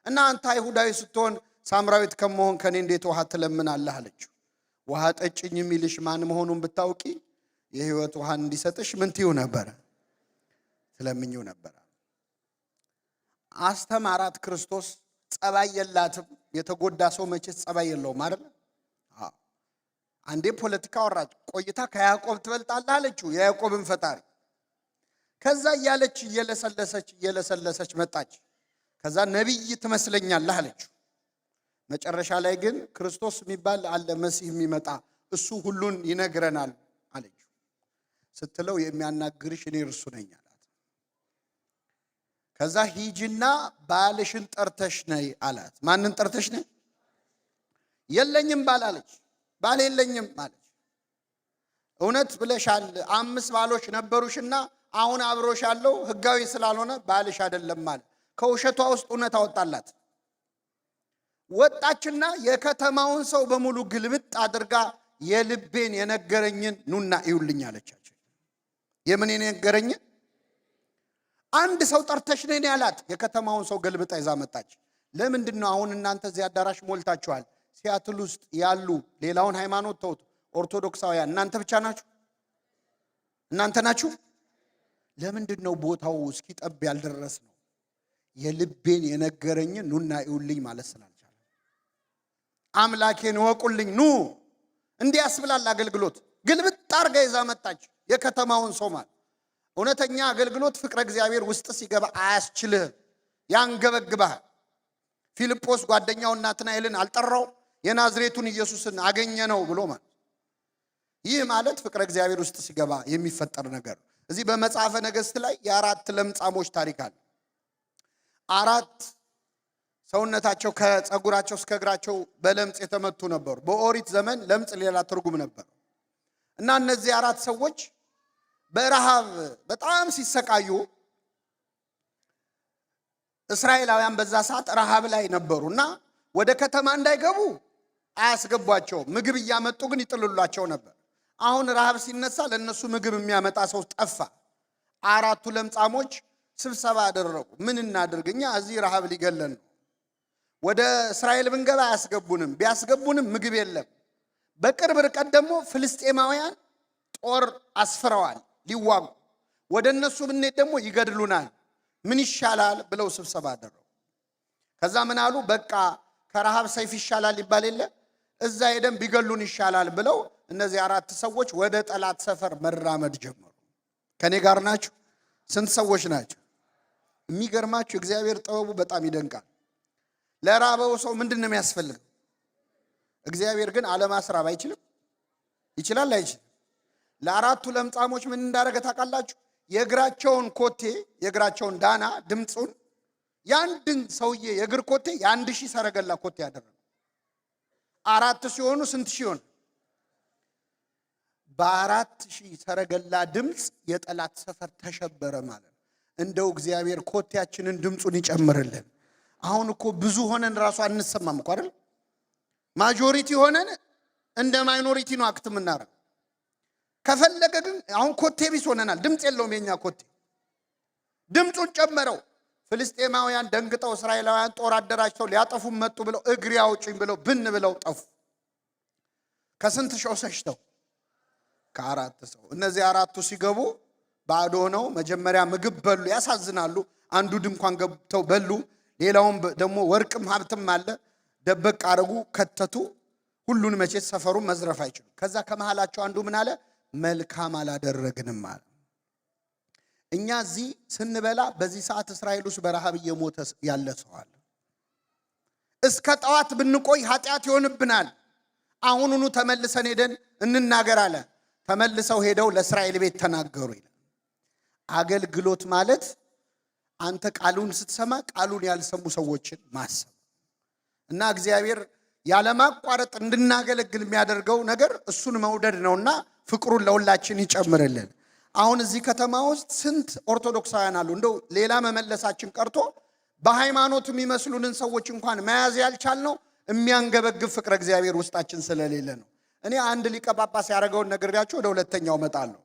እና አንተ አይሁዳዊ ስትሆን ሳምራዊት ከመሆን ከኔ እንዴት ውሃ ትለምናለህ አለችው። ውሃ ጠጭኝ የሚልሽ ማን መሆኑን ብታውቂ የህይወት ውሃን እንዲሰጥሽ ምን ትዩ ነበር? ትለምኚው ነበር። አስተማራት ክርስቶስ። ጸባይ የላትም። የተጎዳ ሰው መቼስ ጸባይ የለውም አይደል? አንዴ ፖለቲካ ወራች ቆይታ ከያዕቆብ ትበልጣለህ አለችው፣ የያዕቆብን ፈጣሪ። ከዛ እያለች እየለሰለሰች መጣች። ከዛ ነብይ ትመስለኛለህ አለችው። መጨረሻ ላይ ግን ክርስቶስ የሚባል አለ መሲህ የሚመጣ እሱ ሁሉን ይነግረናል አለችው። ስትለው የሚያናግርሽ እኔ እርሱ ነኝ አላት። ከዛ ሂጂና ባልሽን ጠርተሽ ነይ አላት። ማንን ጠርተሽ ነይ? የለኝም ባል አለች። ባል የለኝም አለች። እውነት ብለሻል 5 ባሎች ነበሩሽና አሁን አብሮሽ ያለው ህጋዊ ስላልሆነ ባልሽ አይደለም ማለት። ከውሸቷ ውስጥ እውነት አወጣላት። ወጣችና የከተማውን ሰው በሙሉ ግልብጥ አድርጋ የልቤን የነገረኝን ኑና ይውልኝ አለቻቸው። የምን የነገረኝን? አንድ ሰው ጠርተሽ ነኝ ያላት። የከተማውን ሰው ገልብጣ ይዛ መጣች። ለምንድነው አሁን እናንተ እዚህ አዳራሽ ሞልታችኋል? ሲያትል ውስጥ ያሉ ሌላውን ሃይማኖት ተውት፣ ኦርቶዶክሳውያን እናንተ ብቻ ናችሁ? እናንተ ናችሁ? ለምንድነው ቦታው እስኪጠብ ያልደረስ ነው? የልቤን የነገረኝን ኑና ይውልኝ ማለት ስላልቻለ አምላኬን ወቁልኝ ኑ እንዲያስብላል አገልግሎት ግልብጥ አርጋ ይዛ መጣች። የከተማውን ሰው ማለት እውነተኛ አገልግሎት ፍቅረ እግዚአብሔር ውስጥ ሲገባ አያስችልህ፣ ያንገበግባህ። ፊልጶስ ጓደኛው ናትናኤልን አልጠራው? የናዝሬቱን ኢየሱስን አገኘ ነው ብሎ ማለት። ይህ ማለት ፍቅረ እግዚአብሔር ውስጥ ሲገባ የሚፈጠር ነገር። እዚህ በመጽሐፈ ነገሥት ላይ የ4 ለምጻሞች ታሪክ አለ። 4 ሰውነታቸው ከጸጉራቸው እስከ እግራቸው በለምጽ የተመቱ ነበሩ። በኦሪት ዘመን ለምጽ ሌላ ትርጉም ነበር እና እነዚህ 4 ሰዎች በረሃብ በጣም ሲሰቃዩ እስራኤላውያን በዛ ሰዓት ረሃብ ላይ ነበሩና ወደ ከተማ እንዳይገቡ አያስገቧቸው። ምግብ እያመጡ ግን ይጥሉላቸው ነበር። አሁን ረሃብ ሲነሳ ለነሱ ምግብ የሚያመጣ ሰው ጠፋ። 4ቱ ለምጻሞች ስብሰባ አደረጉ። ምን እናድርግ? እኛ እዚህ ረሃብ ሊገለን ነው። ወደ እስራኤል ብንገባ አያስገቡንም፣ ቢያስገቡንም ምግብ የለም። በቅርብ ርቀት ደግሞ ፍልስጤማውያን ጦር አስፍረዋል ሊዋጉ። ወደ እነሱ ብንሄድ ደግሞ ይገድሉናል። ምን ይሻላል ብለው ስብሰባ አደረጉ። ከዛ ምን አሉ? በቃ ከረሃብ ሰይፍ ይሻላል ይባል የለ እዛ ሄደን ቢገሉን ይሻላል ብለው እነዚህ 4 ሰዎች ወደ ጠላት ሰፈር መራመድ ጀመሩ። ከኔ ጋር ናችሁ? ስንት ሰዎች ናቸው? የሚገርማችሁ እግዚአብሔር ጥበቡ በጣም ይደንቃል። ለራበው ሰው ምንድነው የሚያስፈልገው? እግዚአብሔር ግን አለማስራብ አይችልም? ይችላል አይችልም? ለ4ቱ ለምጻሞች ምን እንዳደረገ ታውቃላችሁ? የእግራቸውን ኮቴ የእግራቸውን ዳና ድምጹን ያንድን ሰውዬ የእግር ኮቴ የ1000 ሰረገላ ኮቴ ያደረገ። 4 ሲሆኑ ስንት ሺህ ሆነ? በ4000 ሰረገላ ድምጽ የጠላት ሰፈር ተሸበረ ማለት ነው። እንደው እግዚአብሔር ኮቴያችንን ድምጹን ይጨምርልን። አሁን እኮ ብዙ ሆነን ራሱ አንሰማም እኮ አይደል? ማጆሪቲ ሆነን እንደ ማይኖሪቲ ነው አክት የምናረግ። ከፈለገ ግን አሁን ኮቴ ቢስ ሆነናል። ድምጽ የለውም የኛ ኮቴ። ድምጹን ጨመረው። ፍልስጤማውያን ደንግጠው እስራኤላውያን ጦር አደራጅተው ሊያጠፉ መጡ ብለው እግሪ አውጪኝ ብለው ብን ብለው ጠፉ። ከስንት ሺህ ሸሽተው? ከ4 ሰው። እነዚህ 4ቱ ሲገቡ ባዶ ነው። መጀመሪያ ምግብ በሉ። ያሳዝናሉ። አንዱ ድንኳን ገብተው በሉ። ሌላውም ደግሞ ወርቅም ሀብትም አለ ደበቅ አረጉ ከተቱ። ሁሉን መቼት ሰፈሩን መዝረፍ አይችሉም። ከዛ ከመሃላቸው አንዱ ምን አለ? መልካም አላደረግንም አለ። እኛ እዚህ ስንበላ በዚህ ሰዓት እስራኤል ውስጥ በረሃብ እየሞተ ያለ ሰው አለ። እስከ ጠዋት ብንቆይ ኃጢአት ይሆንብናል። አሁኑኑ ተመልሰን ሄደን እንናገር አለ። ተመልሰው ሄደው ለእስራኤል ቤት ተናገሩ ይላል። አገልግሎት ማለት አንተ ቃሉን ስትሰማ ቃሉን ያልሰሙ ሰዎችን ማሰብ እና እግዚአብሔር ያለማቋረጥ እንድናገለግል የሚያደርገው ነገር እሱን መውደድ ነውና ፍቅሩን ለሁላችን ይጨምርልን። አሁን እዚህ ከተማ ውስጥ ስንት ኦርቶዶክሳውያን አሉ። እንደው ሌላ መመለሳችን ቀርቶ በሃይማኖት የሚመስሉንን ሰዎች እንኳን መያዝ ያልቻልነው የሚያንገበግብ ፍቅረ እግዚአብሔር ውስጣችን ስለሌለ ነው። እኔ አንድ ሊቀ ጳጳስ ያደረገውን ነግሬያችሁ ወደ ሁለተኛው እመጣለሁ።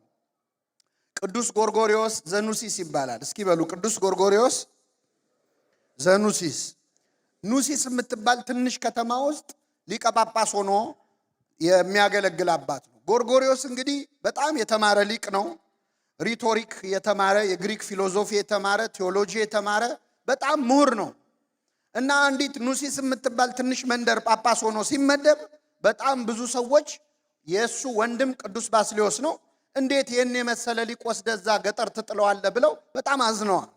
ቅዱስ ጎርጎርዮስ ዘኑሲስ ይባላል። እስኪ በሉ ቅዱስ ጎርጎርዮስ ዘኑሲስ። ኑሲስ የምትባል ትንሽ ከተማ ውስጥ ሊቀ ጳጳስ ሆኖ የሚያገለግል አባት ነው። ጎርጎርዮስ እንግዲህ በጣም የተማረ ሊቅ ነው። ሪቶሪክ የተማረ፣ የግሪክ ፊሎሶፊ የተማረ፣ ቴዎሎጂ የተማረ በጣም ምሁር ነው እና አንዲት ኑሲስ የምትባል ትንሽ መንደር ጳጳስ ሆኖ ሲመደብ በጣም ብዙ ሰዎች የእሱ ወንድም ቅዱስ ባስልዮስ ነው እንዴት ይህን የመሰለ ሊቅ ወስደህ እዛ ገጠር ትጥለዋለህ ብለው በጣም አዝነዋል።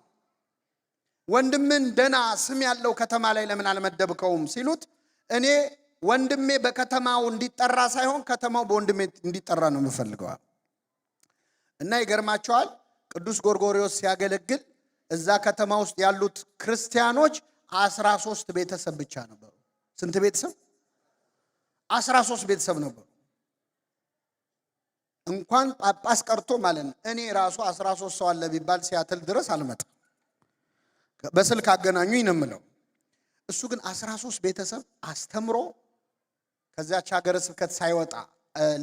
ወንድምን ደና ስም ያለው ከተማ ላይ ለምን አልመደብከውም ሲሉት እኔ ወንድሜ በከተማው እንዲጠራ ሳይሆን ከተማው በወንድሜ እንዲጠራ ነው የምፈልገው እና ይገርማቸዋል። ቅዱስ ጎርጎርዮስ ሲያገለግል እዛ ከተማ ውስጥ ያሉት ክርስቲያኖች 13 ቤተሰብ ብቻ ነበሩ። ስንት ቤተሰብ? 13 ቤተሰብ ነበሩ። እንኳን ጳጳስ ቀርቶ ማለት ነው። እኔ ራሱ 13 ሰው አለ ቢባል ሲያትል ድረስ አልመጣም። በስልክ አገናኙኝ ነው የምለው። እሱ ግን 13 ቤተሰብ አስተምሮ ከዛች ሀገረ ስብከት ሳይወጣ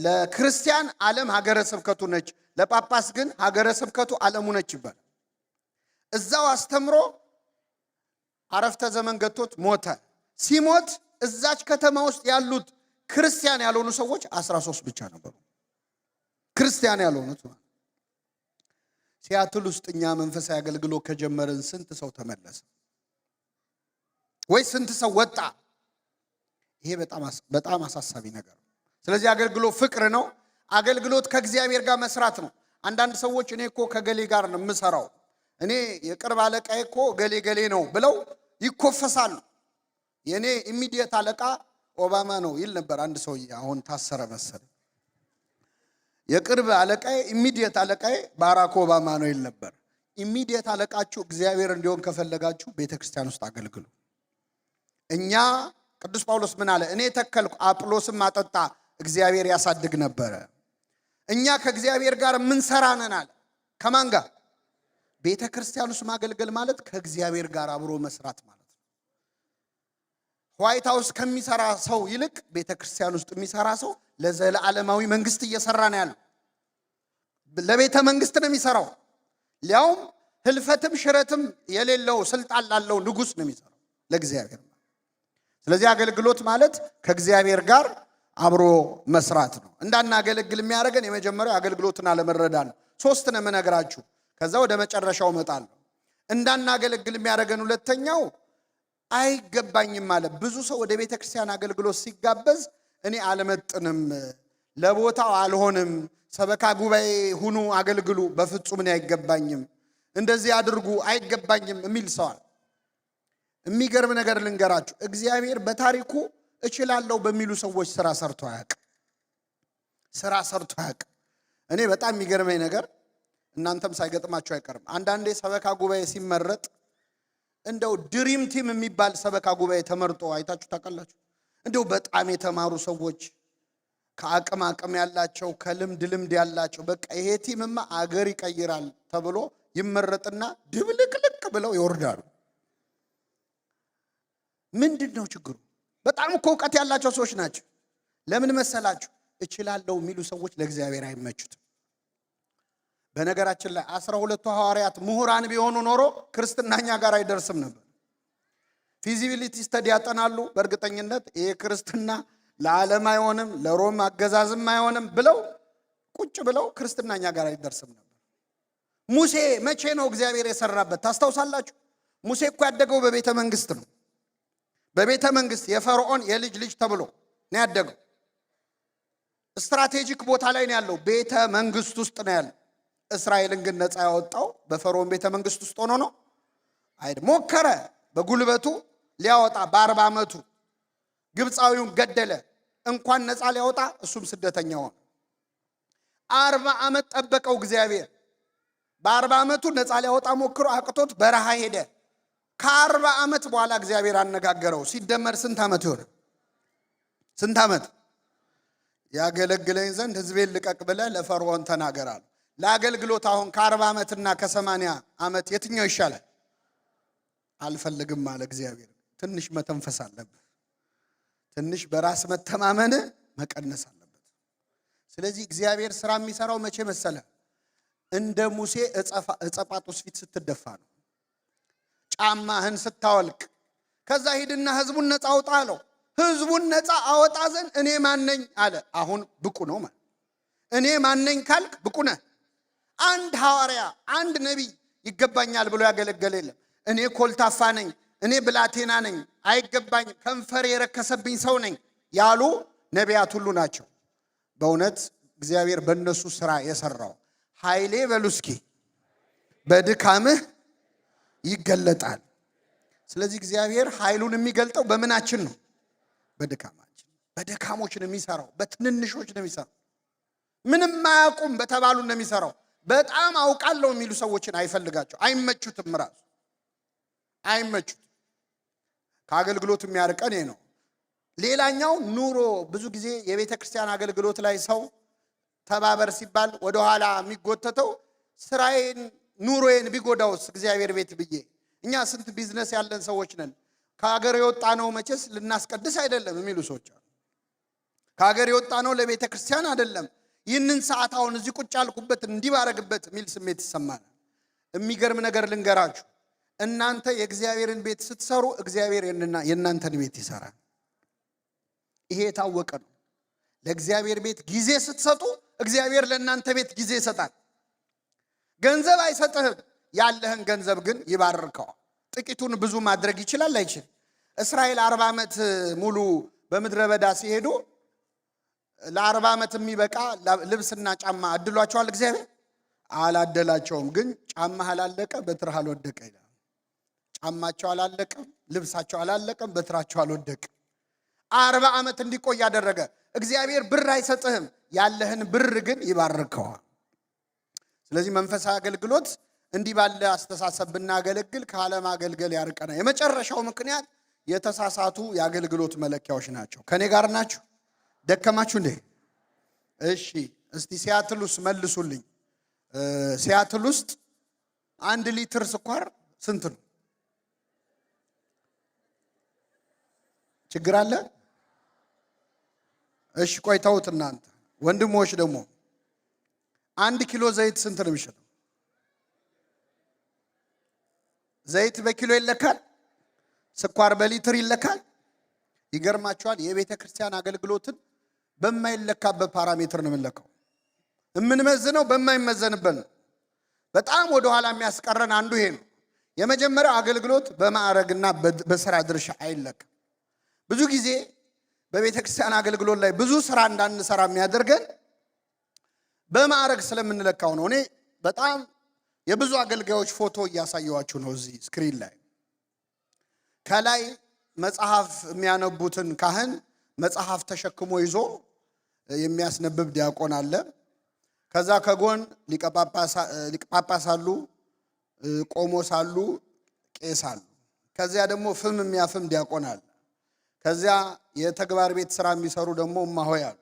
ለክርስቲያን ዓለም ሀገረ ስብከቱ ነች፣ ለጳጳስ ግን ሀገረ ስብከቱ ዓለሙ ነች ይባላል። እዛው አስተምሮ አረፍተ ዘመን ገጥቶት ሞተ። ሲሞት እዛች ከተማ ውስጥ ያሉት ክርስቲያን ያልሆኑ ሰዎች 13 ብቻ ነበሩ። ክርስቲያን ያልሆኑት ሲያትል ውስጥ እኛ መንፈሳዊ አገልግሎት ከጀመርን ስንት ሰው ተመለሰ? ወይ ስንት ሰው ወጣ? ይሄ በጣም አሳሳቢ ነገር ነው። ስለዚህ አገልግሎት ፍቅር ነው። አገልግሎት ከእግዚአብሔር ጋር መስራት ነው። አንዳንድ ሰዎች እኔ እኮ ከገሌ ጋር ነው የምሰራው፣ እኔ የቅርብ አለቃዬ እኮ ገሌ ነው ብለው ይኮፈሳሉ። የኔ ኢሚዲየት አለቃ ኦባማ ነው ይል ነበር አንድ ሰውዬ፣ አሁን ታሰረ መሰለኝ። የቅርብ አለቃዬ ኢሚዲየት አለቃዬ ባራክ ኦባማ ነው ይል ነበር። ኢሚዲየት አለቃችሁ እግዚአብሔር እንዲሆን ከፈለጋችሁ ቤተክርስቲያን ውስጥ አገልግሉ። እኛ ቅዱስ ጳውሎስ ምን አለ? እኔ ተከልኩ አጵሎስም አጠጣ እግዚአብሔር ያሳድግ ነበረ። እኛ ከእግዚአብሔር ጋር የምንሰራ ነን አለ። ከማን ጋር? ቤተክርስቲያን ውስጥ ማገልገል ማለት ከእግዚአብሔር ጋር አብሮ መስራት ማለት ነው። ዋይት ሃውስ ከሚሰራ ሰው ይልቅ ቤተክርስቲያን ውስጥ የሚሰራ ሰው ለዘላለማዊ መንግስት እየሰራ ነው ያለው። ለቤተ መንግስት ነው የሚሰራው። ሊያውም ህልፈትም ሽረትም የሌለው ስልጣን ላለው ንጉስ ነው የሚሰራው ለእግዚአብሔር። ስለዚህ አገልግሎት ማለት ከእግዚአብሔር ጋር አብሮ መስራት ነው። እንዳናገለግል የሚያደርገን የመጀመሪያው አገልግሎትን አለመረዳት ነው። 3 ነው የምነግራችሁ፣ ከዛ ወደ መጨረሻው እመጣለሁ። እንዳናገለግል የሚያደርገን ሁለተኛው አይገባኝም ማለት። ብዙ ሰው ወደ ቤተክርስቲያን አገልግሎት ሲጋበዝ እኔ አልመጥንም፣ ለቦታው አልሆንም፣ ሰበካ ጉባኤ ሁኑ አገልግሉ፣ በፍጹም እኔ አይገባኝም፣ እንደዚህ አድርጉ አይገባኝም የሚል ሰዋል። የሚገርም ነገር ልንገራችሁ፣ እግዚአብሔር በታሪኩ እችላለሁ በሚሉ ሰዎች ስራ ሰርቶ አያውቅም። እኔ በጣም የሚገርመኝ ነገር እናንተም ሳይገጥማችሁ አይቀርም። አንዳንዴ ሰበካ ጉባኤ ሲመረጥ እንደው ድሪም ቲም የሚባል ሰበካ ጉባኤ ተመርጦ አይታችሁ ታውቃላችሁ? እንደው በጣም የተማሩ ሰዎች ከአቅም ያላቸው ከልምድ ያላቸው በቃ ይሄ ቲምማ አገር ይቀይራል ተብሎ ይመረጥና ድብልቅልቅ ብለው ይወርዳሉ። ምንድነው ችግሩ? በጣም እኮ ዕውቀት ያላቸው ሰዎች ናቸው። ለምን መሰላችሁ? እችላለሁ የሚሉ ሰዎች ለእግዚአብሔር አይመቹትም። በነገራችን ላይ 12ቱ ሐዋርያት ምሁራን ቢሆኑ ኖሮ ክርስትናኛ ጋር አይደርስም ነበር። ፊዚቢሊቲ ስተዲ ያጠናሉ። በእርግጠኝነት ይሄ ክርስትና ለዓለም አይሆንም፣ ለሮም አገዛዝም አይሆንም ብለው ቁጭ ብለው ክርስትናኛ ጋር አይደርስም ነበር። ሙሴ መቼ ነው እግዚአብሔር የሰራበት ታስታውሳላችሁ? ሙሴ እኮ ያደገው በቤተ መንግስት ነው። በቤተ መንግስት የፈርዖን የልጅ ልጅ ተብሎ ነው ያደገው። ስትራቴጂክ ቦታ ላይ ነው ያለው። ቤተ መንግስት ውስጥ ነው ያለው። እስራኤልን ግን ነፃ ያወጣው በፈርዖን ቤተ መንግስት ውስጥ ሆኖ ነው አይደል? ሞከረ በጉልበቱ ሊያወጣ በ40 ዓመቱ ግብፃዊውን ገደለ። እንኳን ነፃ ሊያወጣ እሱም ስደተኛ ሆነ። 40 ዓመት ጠበቀው እግዚአብሔር። በ40 ዓመቱ ነፃ ሊያወጣ ሞክሮ አቅቶት በረሃ ሄደ። ከ40 ዓመት በኋላ እግዚአብሔር አነጋገረው። ሲደመር ስንት ዓመት ይሆነ? ስንት ዓመት? ያገለግለኝ ዘንድ ህዝቤን ልቀቅ ብለህ ለፈርዖን ተናገራል። ለአገልግሎት አሁን ከ40 ዓመትና ከ80 ዓመት የትኛው ይሻላል? አልፈልግም አለ እግዚአብሔር። ትንሽ መተንፈስ አለበት። ትንሽ በራስ መተማመን መቀነስ አለበት። ስለዚህ እግዚአብሔር ስራ የሚሰራው መቼ መሰለ? እንደ ሙሴ እጸጳጦስ ፊት ስትደፋ ነው። ጫማህን ስታወልቅ። ከዛ ሂድና ህዝቡን ነፃ አውጣ አለው። ህዝቡን ነፃ አወጣ ዘንድ እኔ ማነኝ አለ። አሁን ብቁ ነው ማለት። እኔ ማነኝ ካልክ ብቁ ነህ። አንድ ሐዋርያ አንድ ነቢይ ይገባኛል ብሎ ያገለገለ የለም። እኔ ኮልታፋ ነኝ፣ እኔ ብላቴና ነኝ፣ አይገባኝም፣ ከንፈር የረከሰብኝ ሰው ነኝ ያሉ ነቢያት ሁሉ ናቸው። በእውነት እግዚአብሔር በእነሱ ስራ የሰራው ኃይሌ በሉ እስኪ በድካምህ ይገለጣል። ስለዚህ እግዚአብሔር ኃይሉን የሚገልጠው በምናችን ነው? በድካማችን። በደካሞች ነው የሚሰራው፣ በትንንሾች ነው የሚሰራው። ምንም ማያውቁም በተባሉ ነው የሚሰራው። በጣም አውቃለሁ የሚሉ ሰዎችን አይፈልጋቸው፣ አይመቹትም፣ ራሱ አይመቹትም። ከአገልግሎት የሚያርቀን ይሄ ነው። ሌላኛው ኑሮ። ብዙ ጊዜ የቤተ ክርስቲያን አገልግሎት ላይ ሰው ተባበር ሲባል ወደ ኋላ የሚጎተተው ስራዬን ኑሮዬን ቢጎዳውስ እግዚአብሔር ቤት ብዬ። እኛ ስንት ቢዝነስ ያለን ሰዎች ነን። ከሀገር የወጣ ነው መቼስ ልናስቀድስ አይደለም የሚሉ ሰዎች አሉ። ከሀገር የወጣ ነው ለቤተ ክርስቲያን አይደለም፣ ይህንን ሰዓት አሁን እዚህ ቁጭ ያልኩበት እንዲባረግበት የሚል ስሜት ይሰማናል። የሚገርም ነገር ልንገራችሁ፣ እናንተ የእግዚአብሔርን ቤት ስትሰሩ እግዚአብሔር የእናንተን ቤት ይሰራል። ይሄ የታወቀ ነው። ለእግዚአብሔር ቤት ጊዜ ስትሰጡ እግዚአብሔር ለእናንተ ቤት ጊዜ ይሰጣል። ገንዘብ አይሰጥህም፣ ያለህን ገንዘብ ግን ይባርከዋል። ጥቂቱን ብዙ ማድረግ ይችላል አይችልም? እስራኤል 40 ዓመት ሙሉ በምድረ በዳ ሲሄዱ ለ40 ዓመት የሚበቃ ልብስና ጫማ አድሏቸዋል እግዚአብሔር? አላደላቸውም። ግን ጫማህ አላለቀ በትርህ አልወደቀ ይላል። ጫማቸው አላለቀም፣ ልብሳቸው አላለቀም፣ በትራቸው አልወደቀ። 40 ዓመት እንዲቆይ ያደረገ እግዚአብሔር ብር አይሰጥህም፣ ያለህን ብር ግን ይባርከዋል። ስለዚህ መንፈሳዊ አገልግሎት እንዲህ ባለ አስተሳሰብ ብናገለግል ከዓለም አገልግል ያርቀናል። የመጨረሻው ምክንያት የተሳሳቱ የአገልግሎት መለኪያዎች ናቸው። ከኔ ጋር ናችሁ? ደከማችሁ እንዴ? እሺ፣ እስቲ ሲያትል ውስጥ መልሱልኝ። ሲያትል ውስጥ 1 ሊትር ስኳር ስንት ነው? ችግር አለ? እሺ ቆይ ተውት እናንተ ወንድሞች። ደግሞ 1 ኪሎ ዘይት ስንት ነው የሚሸጠው? ዘይት በኪሎ ይለካል፣ ስኳር በሊትር ይለካል። ይገርማችኋል፣ የቤተ ክርስቲያን አገልግሎትን በማይለካበት ፓራሜትር ነው የምንለካው። የምንመዝነው በማይመዘንበት ነው። በጣም ወደ ኋላ የሚያስቀረን አንዱ ይሄ ነው። የመጀመሪያው አገልግሎት በማዕረግና በስራ ድርሻ አይለካም። ብዙ ጊዜ በቤተክርስቲያን አገልግሎት ላይ ብዙ ስራ እንዳንሰራ የሚያደርገን በማዕረግ ስለምንለካው ነው። እኔ በጣም የብዙ አገልጋዮች ፎቶ እያሳየዋችሁ ነው እዚህ ስክሪን ላይ። ከላይ መጽሐፍ የሚያነቡትን ካህን መጽሐፍ ተሸክሞ ይዞ የሚያስነብብ ዲያቆን አለ። ከዛ ከጎን ሊቀ ጳጳስ አሉ፣ ቆሞስ አሉ፣ ቄስ አሉ። ከዚያ ደግሞ ፍም የሚያፍም ዲያቆን አለ። ከዚያ የተግባር ቤት ስራ የሚሰሩ ደግሞ እማሆይ አሉ።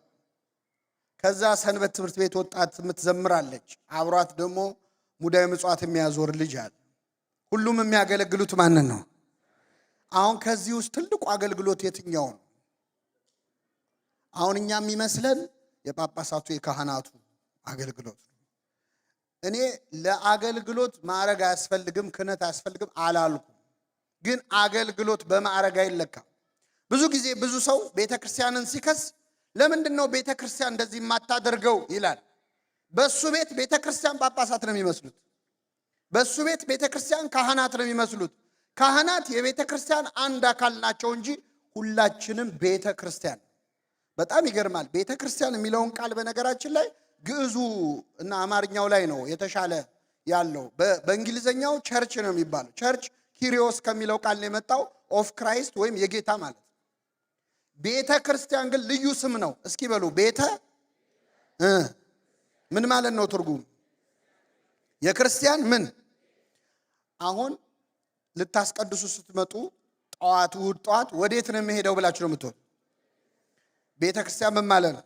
ከዛ ሰንበት ትምህርት ቤት ወጣት የምትዘምራለች። አብሯት ደግሞ ሙዳየ ምጽዋት የሚያዞር ልጅ አለ። ሁሉም የሚያገለግሉት ማንን ነው? አሁን ከዚህ ውስጥ ትልቁ አገልግሎት የትኛው ነው? አሁን እኛ የሚመስለን የጳጳሳቱ የካህናቱ አገልግሎት ነው። እኔ ለአገልግሎት ማዕረግ አያስፈልግም፣ ክህነት አያስፈልግም አላልኩም። ግን አገልግሎት በማዕረግ አይለካም። ብዙ ጊዜ ብዙ ሰው ቤተክርስቲያንን ሲከስ ለምንድን ነው ቤተክርስቲያን እንደዚህ የማታደርገው ይላል። በሱ ቤት ቤተክርስቲያን ጳጳሳት ነው የሚመስሉት። በሱ ቤት ቤተክርስቲያን ካህናት ነው የሚመስሉት። ካህናት የቤተክርስቲያን አንድ አካል ናቸው እንጂ ሁላችንም ቤተክርስቲያን። በጣም ይገርማል። ቤተክርስቲያን የሚለውን ቃል በነገራችን ላይ ግዕዙ እና አማርኛው ላይ ነው የተሻለ ያለው። በእንግሊዘኛው ቸርች ነው የሚባለው። ቸርች ኪሪዮስ ከሚለው ቃል ነው የመጣው፣ ኦፍ ክራይስት ወይም የጌታ ማለት። ቤተ ክርስቲያን ግን ልዩ ስም ነው። እስኪ በሉ ቤተ ምን ማለት ነው? ትርጉም የክርስቲያን ምን? አሁን ልታስቀድሱ ስትመጡ እሑድ ጠዋት ወዴት ነው የሚሄደው ብላችሁ ነው የምትሆኑ? ቤተ ክርስቲያን ምን ማለት ነው?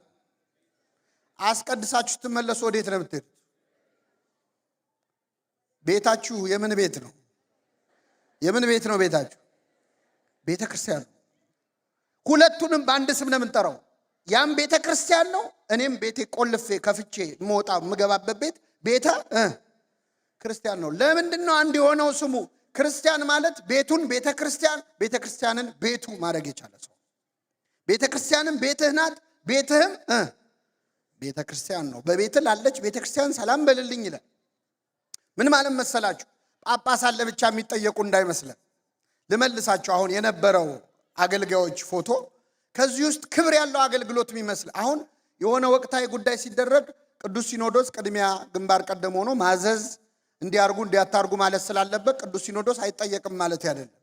አስቀድሳችሁ ስትመለሱ ወዴት ነው የምትሄዱት? ቤታችሁ የምን ቤት ነው? የምን ቤት ነው ቤታችሁ? ቤተ ክርስቲያን ነው። ሁለቱንም በአንድ ስም ነው የምንጠራው። ያም ቤተ ክርስቲያን ነው፣ እኔም ቤቴ ቆልፌ ከፍቼ መውጣ የምገባበት ቤት ቤተ ክርስቲያን ነው። ለምንድን ነው አንድ የሆነው ስሙ? ክርስቲያን ማለት ቤቱን ቤተ ክርስቲያን፣ ቤተ ክርስቲያንን ቤቱ ማድረግ የቻለ ሰው። ቤተ ክርስቲያንም ቤትህ ናት፣ ቤትህም ቤተ ክርስቲያን ነው። በቤትህ ላለች ቤተ ክርስቲያን ሰላም በልልኝ ይላል። ምን ማለት መሰላችሁ? ጳጳሳት ለብቻ የሚጠየቁ እንዳይመስለን ልመልሳችሁ። አሁን የነበረው አገልጋዮች ፎቶ ከዚህ ውስጥ ክብር ያለው አገልግሎት የሚመስል አሁን የሆነ ወቅታዊ ጉዳይ ሲደረግ ቅዱስ ሲኖዶስ ቅድሚያ ግንባር ቀደም ሆኖ ማዘዝ እንዲያርጉ እንዲያታርጉ ማለት ስላለበት ቅዱስ ሲኖዶስ አይጠየቅም ማለት አይደለም።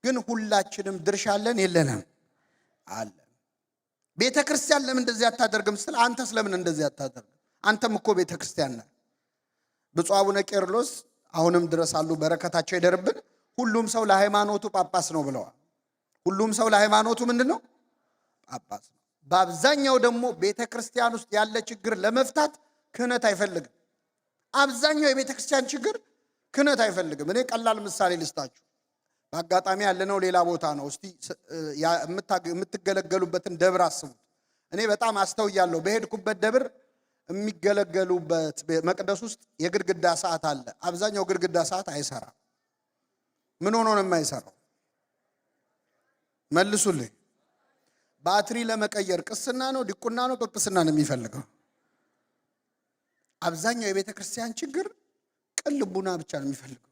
ግን ሁላችንም ድርሻ አለን የለንም? አለን። ቤተ ክርስቲያን ለምን እንደዚህ አታደርግም ስል አንተስ ለምን እንደዚህ አታደርግም? አንተም እኮ ቤተ ክርስቲያን ነህ። ብፁዕ አቡነ ቄርሎስ አሁንም ድረስ አሉ፣ በረከታቸው ይደርብን። ሁሉም ሰው ለሃይማኖቱ ጳጳስ ነው ብለዋል። ሁሉም ሰው ለሃይማኖቱ ምንድን ነው? ጳጳስ ነው። በአብዛኛው ደግሞ ቤተ ክርስቲያን ውስጥ ያለ ችግር ለመፍታት ክህነት አይፈልግም። አብዛኛው የቤተ ክርስቲያን ችግር ክህነት አይፈልግም። እኔ ቀላል ምሳሌ ልስጣችሁ። በአጋጣሚ ያለነው ሌላ ቦታ ነው። እስቲ የምትገለገሉበትን ደብር አስቡት። እኔ በጣም አስተውያለሁ። በሄድኩበት ደብር የሚገለገሉበት መቅደስ ውስጥ የግድግዳ ሰዓት አለ። አብዛኛው ግድግዳ ሰዓት አይሰራም። ምን ሆኖ ነው የማይሰራው? መልሱልኝ። ባትሪ ለመቀየር ቅስና ነው ዲቁና ነው ጵጵስና ነው የሚፈልገው? አብዛኛው የቤተ ክርስቲያን ችግር ቅን ልቡና ብቻ ነው የሚፈልገው።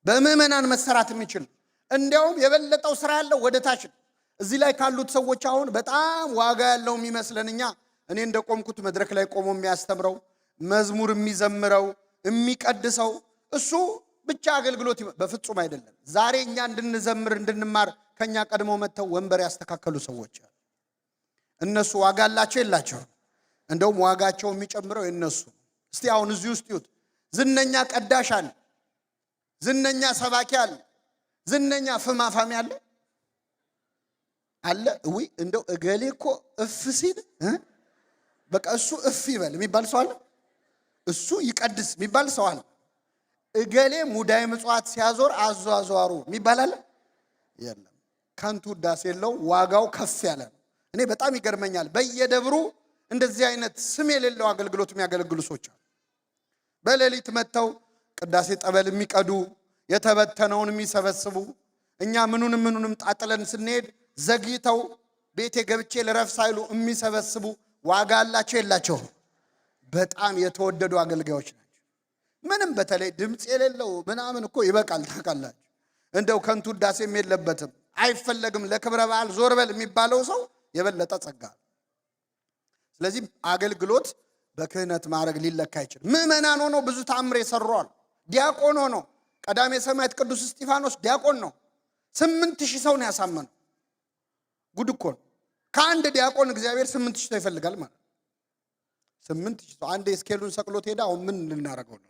በምዕመናን መሰራት የሚችል እንዲያውም የበለጠው ስራ ያለው ወደ ታች ነው። እዚህ ላይ ካሉት ሰዎች አሁን በጣም ዋጋ ያለው የሚመስለን እኔ እንደቆምኩት መድረክ ላይ ቆሞ የሚያስተምረው መዝሙር የሚዘምረው የሚቀድሰው እሱ ብቻ አገልግሎት በፍጹም አይደለም። ዛሬ እኛ እንድንዘምር እንድንማር ከኛ ቀድሞ መጥተው ወንበር ያስተካከሉ ሰዎች እነሱ ዋጋ አላቸው የላቸው? እንደውም ዋጋቸው የሚጨምረው የነሱ። እስቲ አሁን እዚህ ውስጥ ይሁት ዝነኛ ቀዳሽ አለ፣ ዝነኛ ሰባኪ አለ፣ ዝነኛ ፍማፋሚ አለ አለ። ወይ እንደው እገሌ እኮ እፍ ሲል በቃ እሱ እፍ ይበል የሚባል ሰው አለ። እሱ ይቀድስ የሚባል ሰው አለ። እገሌ ሙዳየ ምጽዋት ሲያዞር አዟዟሩ የሚባል አለ የለም። ከንቱ ውዳሴ የለው፣ ዋጋው ከፍ ያለ ነው። እኔ በጣም ይገርመኛል። በየደብሩ እንደዚህ አይነት ስም የሌለው አገልግሎት የሚያገለግሉ ሰዎች አሉ። በሌሊት መጥተው ቅዳሴ ጠበል የሚቀዱ የተበተነውን የሚሰበስቡ፣ እኛ ምኑንም ጣጥለን ስንሄድ ዘግይተው ቤቴ ገብቼ ልረፍ ሳይሉ የሚሰበስቡ ዋጋ አላቸው የላቸው? በጣም የተወደዱ አገልጋዮች ናቸው። ምንም በተለይ ድምፅ የሌለው ምናምን እኮ ይበቃል። ታውቃላችሁ፣ እንደው ከንቱ ውዳሴም የለበትም አይፈለግም። ለክብረ በዓል ዞር በል የሚባለው ሰው የበለጠ ጸጋ። ስለዚህ አገልግሎት በክህነት ማድረግ ሊለካ አይችልም። ምእመናን ሆኖ ብዙ ተአምር የሰሯል። ዲያቆን ሆኖ ቀዳሜ ሰማዕት ቅዱስ እስጢፋኖስ ዲያቆን ነው። 8000 ሰው ነው ያሳመነው። ጉድ እኮ ነው። ከአንድ ዲያቆን እግዚአብሔር 8000 ሰው ይፈልጋል ማለት 8000 ሰው። አንዴ ስኬሉን ሰቅሎት ሄዳ አሁን ምን ልናደርገው ነው?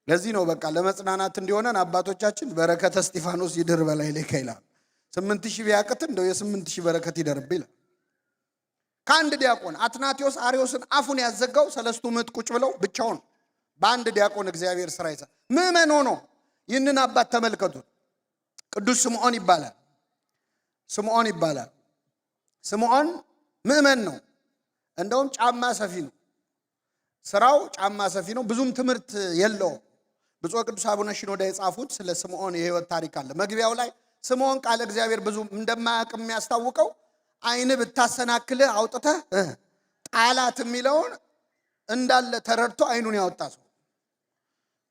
ለዚህ ነው በቃ ለመጽናናት እንዲሆነን አባቶቻችን በረከተ እስጢፋኖስ ይድር በላይ ላይ ይላል። 8000 ቢያቅት እንደው የ8000 በረከት ይደርብ ይላል። ከአንድ ዲያቆን አትናቴዎስ አርዮስን አፉን ያዘጋው 3 ምዕት ቁጭ ብለው ብቻውን በአንድ ዲያቆን እግዚአብሔር ስራ ይሰራ። ምእመን ሆኖ ይህንን አባት ተመልከቱት። ቅዱስ ስምዖን ይባላል። ስምዖን ምእመን ነው። እንደውም ጫማ ሰፊ ነው። ስራው ጫማ ሰፊ ነው። ብዙም ትምህርት የለውም። ብፁዕ ቅዱስ አቡነ ሽኖዳ የጻፉት ስለ ስምዖን የህይወት ታሪክ አለ። መግቢያው ላይ ስምዖን ቃለ እግዚአብሔር ብዙ እንደማያውቅ የሚያስታውቀው አይን ብታሰናክልህ አውጥተህ ጣላት የሚለውን እንዳለ ተረድቶ አይኑን ያወጣ ሰው።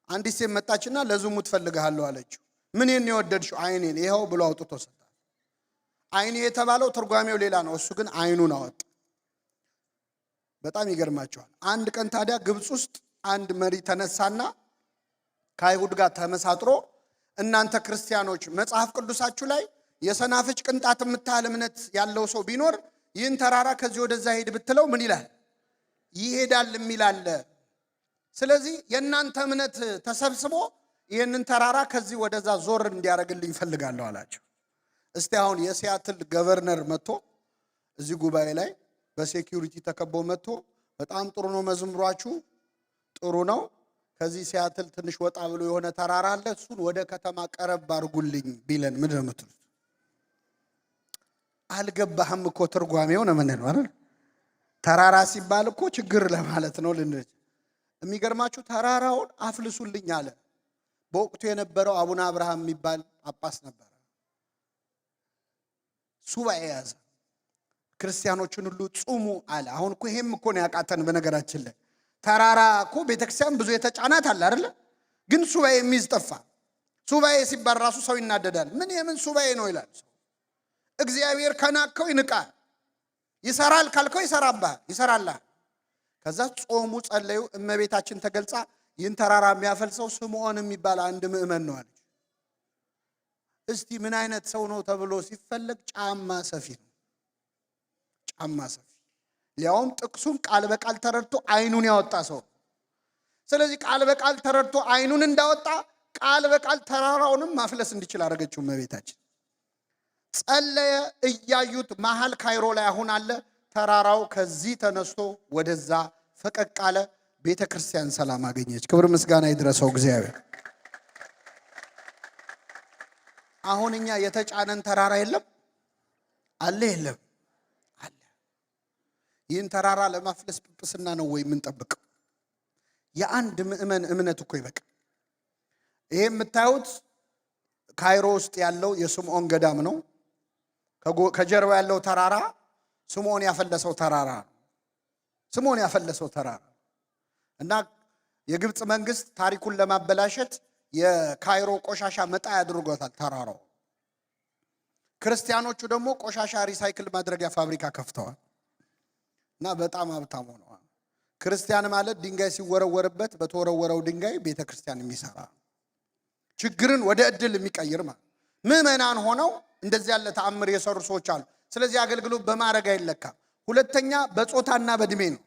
አንዲት ሴት መጣችና ለዝሙት ፈልግሃለሁ አለችው። ምንን የወደድሽው? አይኔን። ይኸው ብሎ አውጥቶ ሰጣት። አይኔ የተባለው ትርጓሜው ሌላ ነው። እሱ ግን አይኑን አወጣ። በጣም ይገርማቸዋል። አንድ ቀን ታዲያ ግብፅ ውስጥ አንድ መሪ ተነሳና ከአይሁድ ጋር ተመሳጥሮ እናንተ ክርስቲያኖች መጽሐፍ ቅዱሳችሁ ላይ የሰናፍጭ ቅንጣት የምታህል እምነት ያለው ሰው ቢኖር ይህን ተራራ ከዚህ ወደዛ ሄድ ብትለው ምን ይላል? ይሄዳል የሚል አለ። ስለዚህ የእናንተ እምነት ተሰብስቦ ይህንን ተራራ ከዚህ ወደዛ ዞር እንዲያደርግልኝ ፈልጋለሁ አላቸው። እስቲ አሁን የሲያትል ገቨርነር መጥቶ እዚህ ጉባኤ ላይ በሴኩሪቲ ተከቦ መጥቶ በጣም ጥሩ ነው መዝሙራችሁ ጥሩ ነው፣ ከዚህ ሲያትል ትንሽ ወጣ ብሎ የሆነ ተራራ አለ፣ እሱን ወደ ከተማ ቀረብ አድርጉልኝ ቢለን ምንድን ነው የምትሉት? አልገባህም እኮ ትርጓሜው ነው የምንለው አይደል? ተራራ ሲባል እኮ ችግር ለማለት ነው ልንል። የሚገርማችሁ ተራራውን አፍልሱልኝ አለ። በወቅቱ የነበረው አቡነ አብርሃም የሚባል ጳጳስ ነበር። ሱባኤ ያዘ። ክርስቲያኖችን ሁሉ ጹሙ አለ። አሁን እኮ ይሄም እኮ ነው ያቃተን። በነገራችን ላይ ተራራ እኮ ቤተክርስቲያን ብዙ የተጫናት አለ አይደል? ግን ሱባኤ የሚይዝ ጠፋ። ሱባኤ ሲባል ራሱ ሰው ይናደዳል። ምን የምን ሱባኤ ነው ይላል ሰው። እግዚአብሔር ከናከው ይንቃል፣ ይሰራል ካልከው ይሰራልህ። ከዛ ጾሙ ጸለዩ። እመቤታችን ተገልጻ ይህን ተራራ የሚያፈልሰው ስምዖን የሚባል አንድ ምእመን ነው አለች። እስቲ ምን አይነት ሰው ነው ተብሎ ሲፈለግ ጫማ ሰፊ ነው። ጫማ ሰፊ፣ ሊያውም ጥቅሱን ቃል በቃል ተረድቶ አይኑን ያወጣ ሰው። ስለዚህ ቃል በቃል ተረድቶ አይኑን እንዳወጣ ቃል በቃል ተራራውንም ማፍለስ እንዲችል አደረገችው እመቤታችን። ጸለየ። እያዩት መሃል ካይሮ ላይ አሁን አለ። ተራራው ከዚህ ተነስቶ ወደዛ ፈቀቅ አለ። ቤተ ክርስቲያን ሰላም አገኘች። ክብር ምስጋና ይድረሰው እግዚአብሔር። አሁን እኛ የተጫነን ተራራ የለም አለ? የለም አለ። ይህን ተራራ ለማፍለስ ጵጵስና ነው ወይ የምንጠብቀው? የአንድ ምእመን እምነት እኮ ይበቃ። ይሄ የምታዩት ካይሮ ውስጥ ያለው የስምዖን ገዳም ነው። ከጀርባ ያለው ተራራ ስምዖን ያፈለሰው ተራራ ነው። ስምዖን ያፈለሰው ተራራ እና የግብፅ መንግስት ታሪኩን ለማበላሸት የካይሮ ቆሻሻ መጣያ አድርጎታል ተራራው። ክርስቲያኖቹ ደግሞ ቆሻሻ ሪሳይክል ማድረጊያ ፋብሪካ ከፍተዋል እና በጣም ሀብታም ሆነዋል። ክርስቲያን ማለት ድንጋይ ሲወረወርበት በተወረወረው ድንጋይ ቤተክርስቲያን የሚሰራ ችግርን ወደ እድል የሚቀይር ማለት። ምእመናን ሆነው እንደዚህ ያለ ተአምር የሰሩ ሰዎች አሉ። ስለዚህ አገልግሎት በማዕረግ አይለካም። ሁለተኛ በጾታና በእድሜ ነው።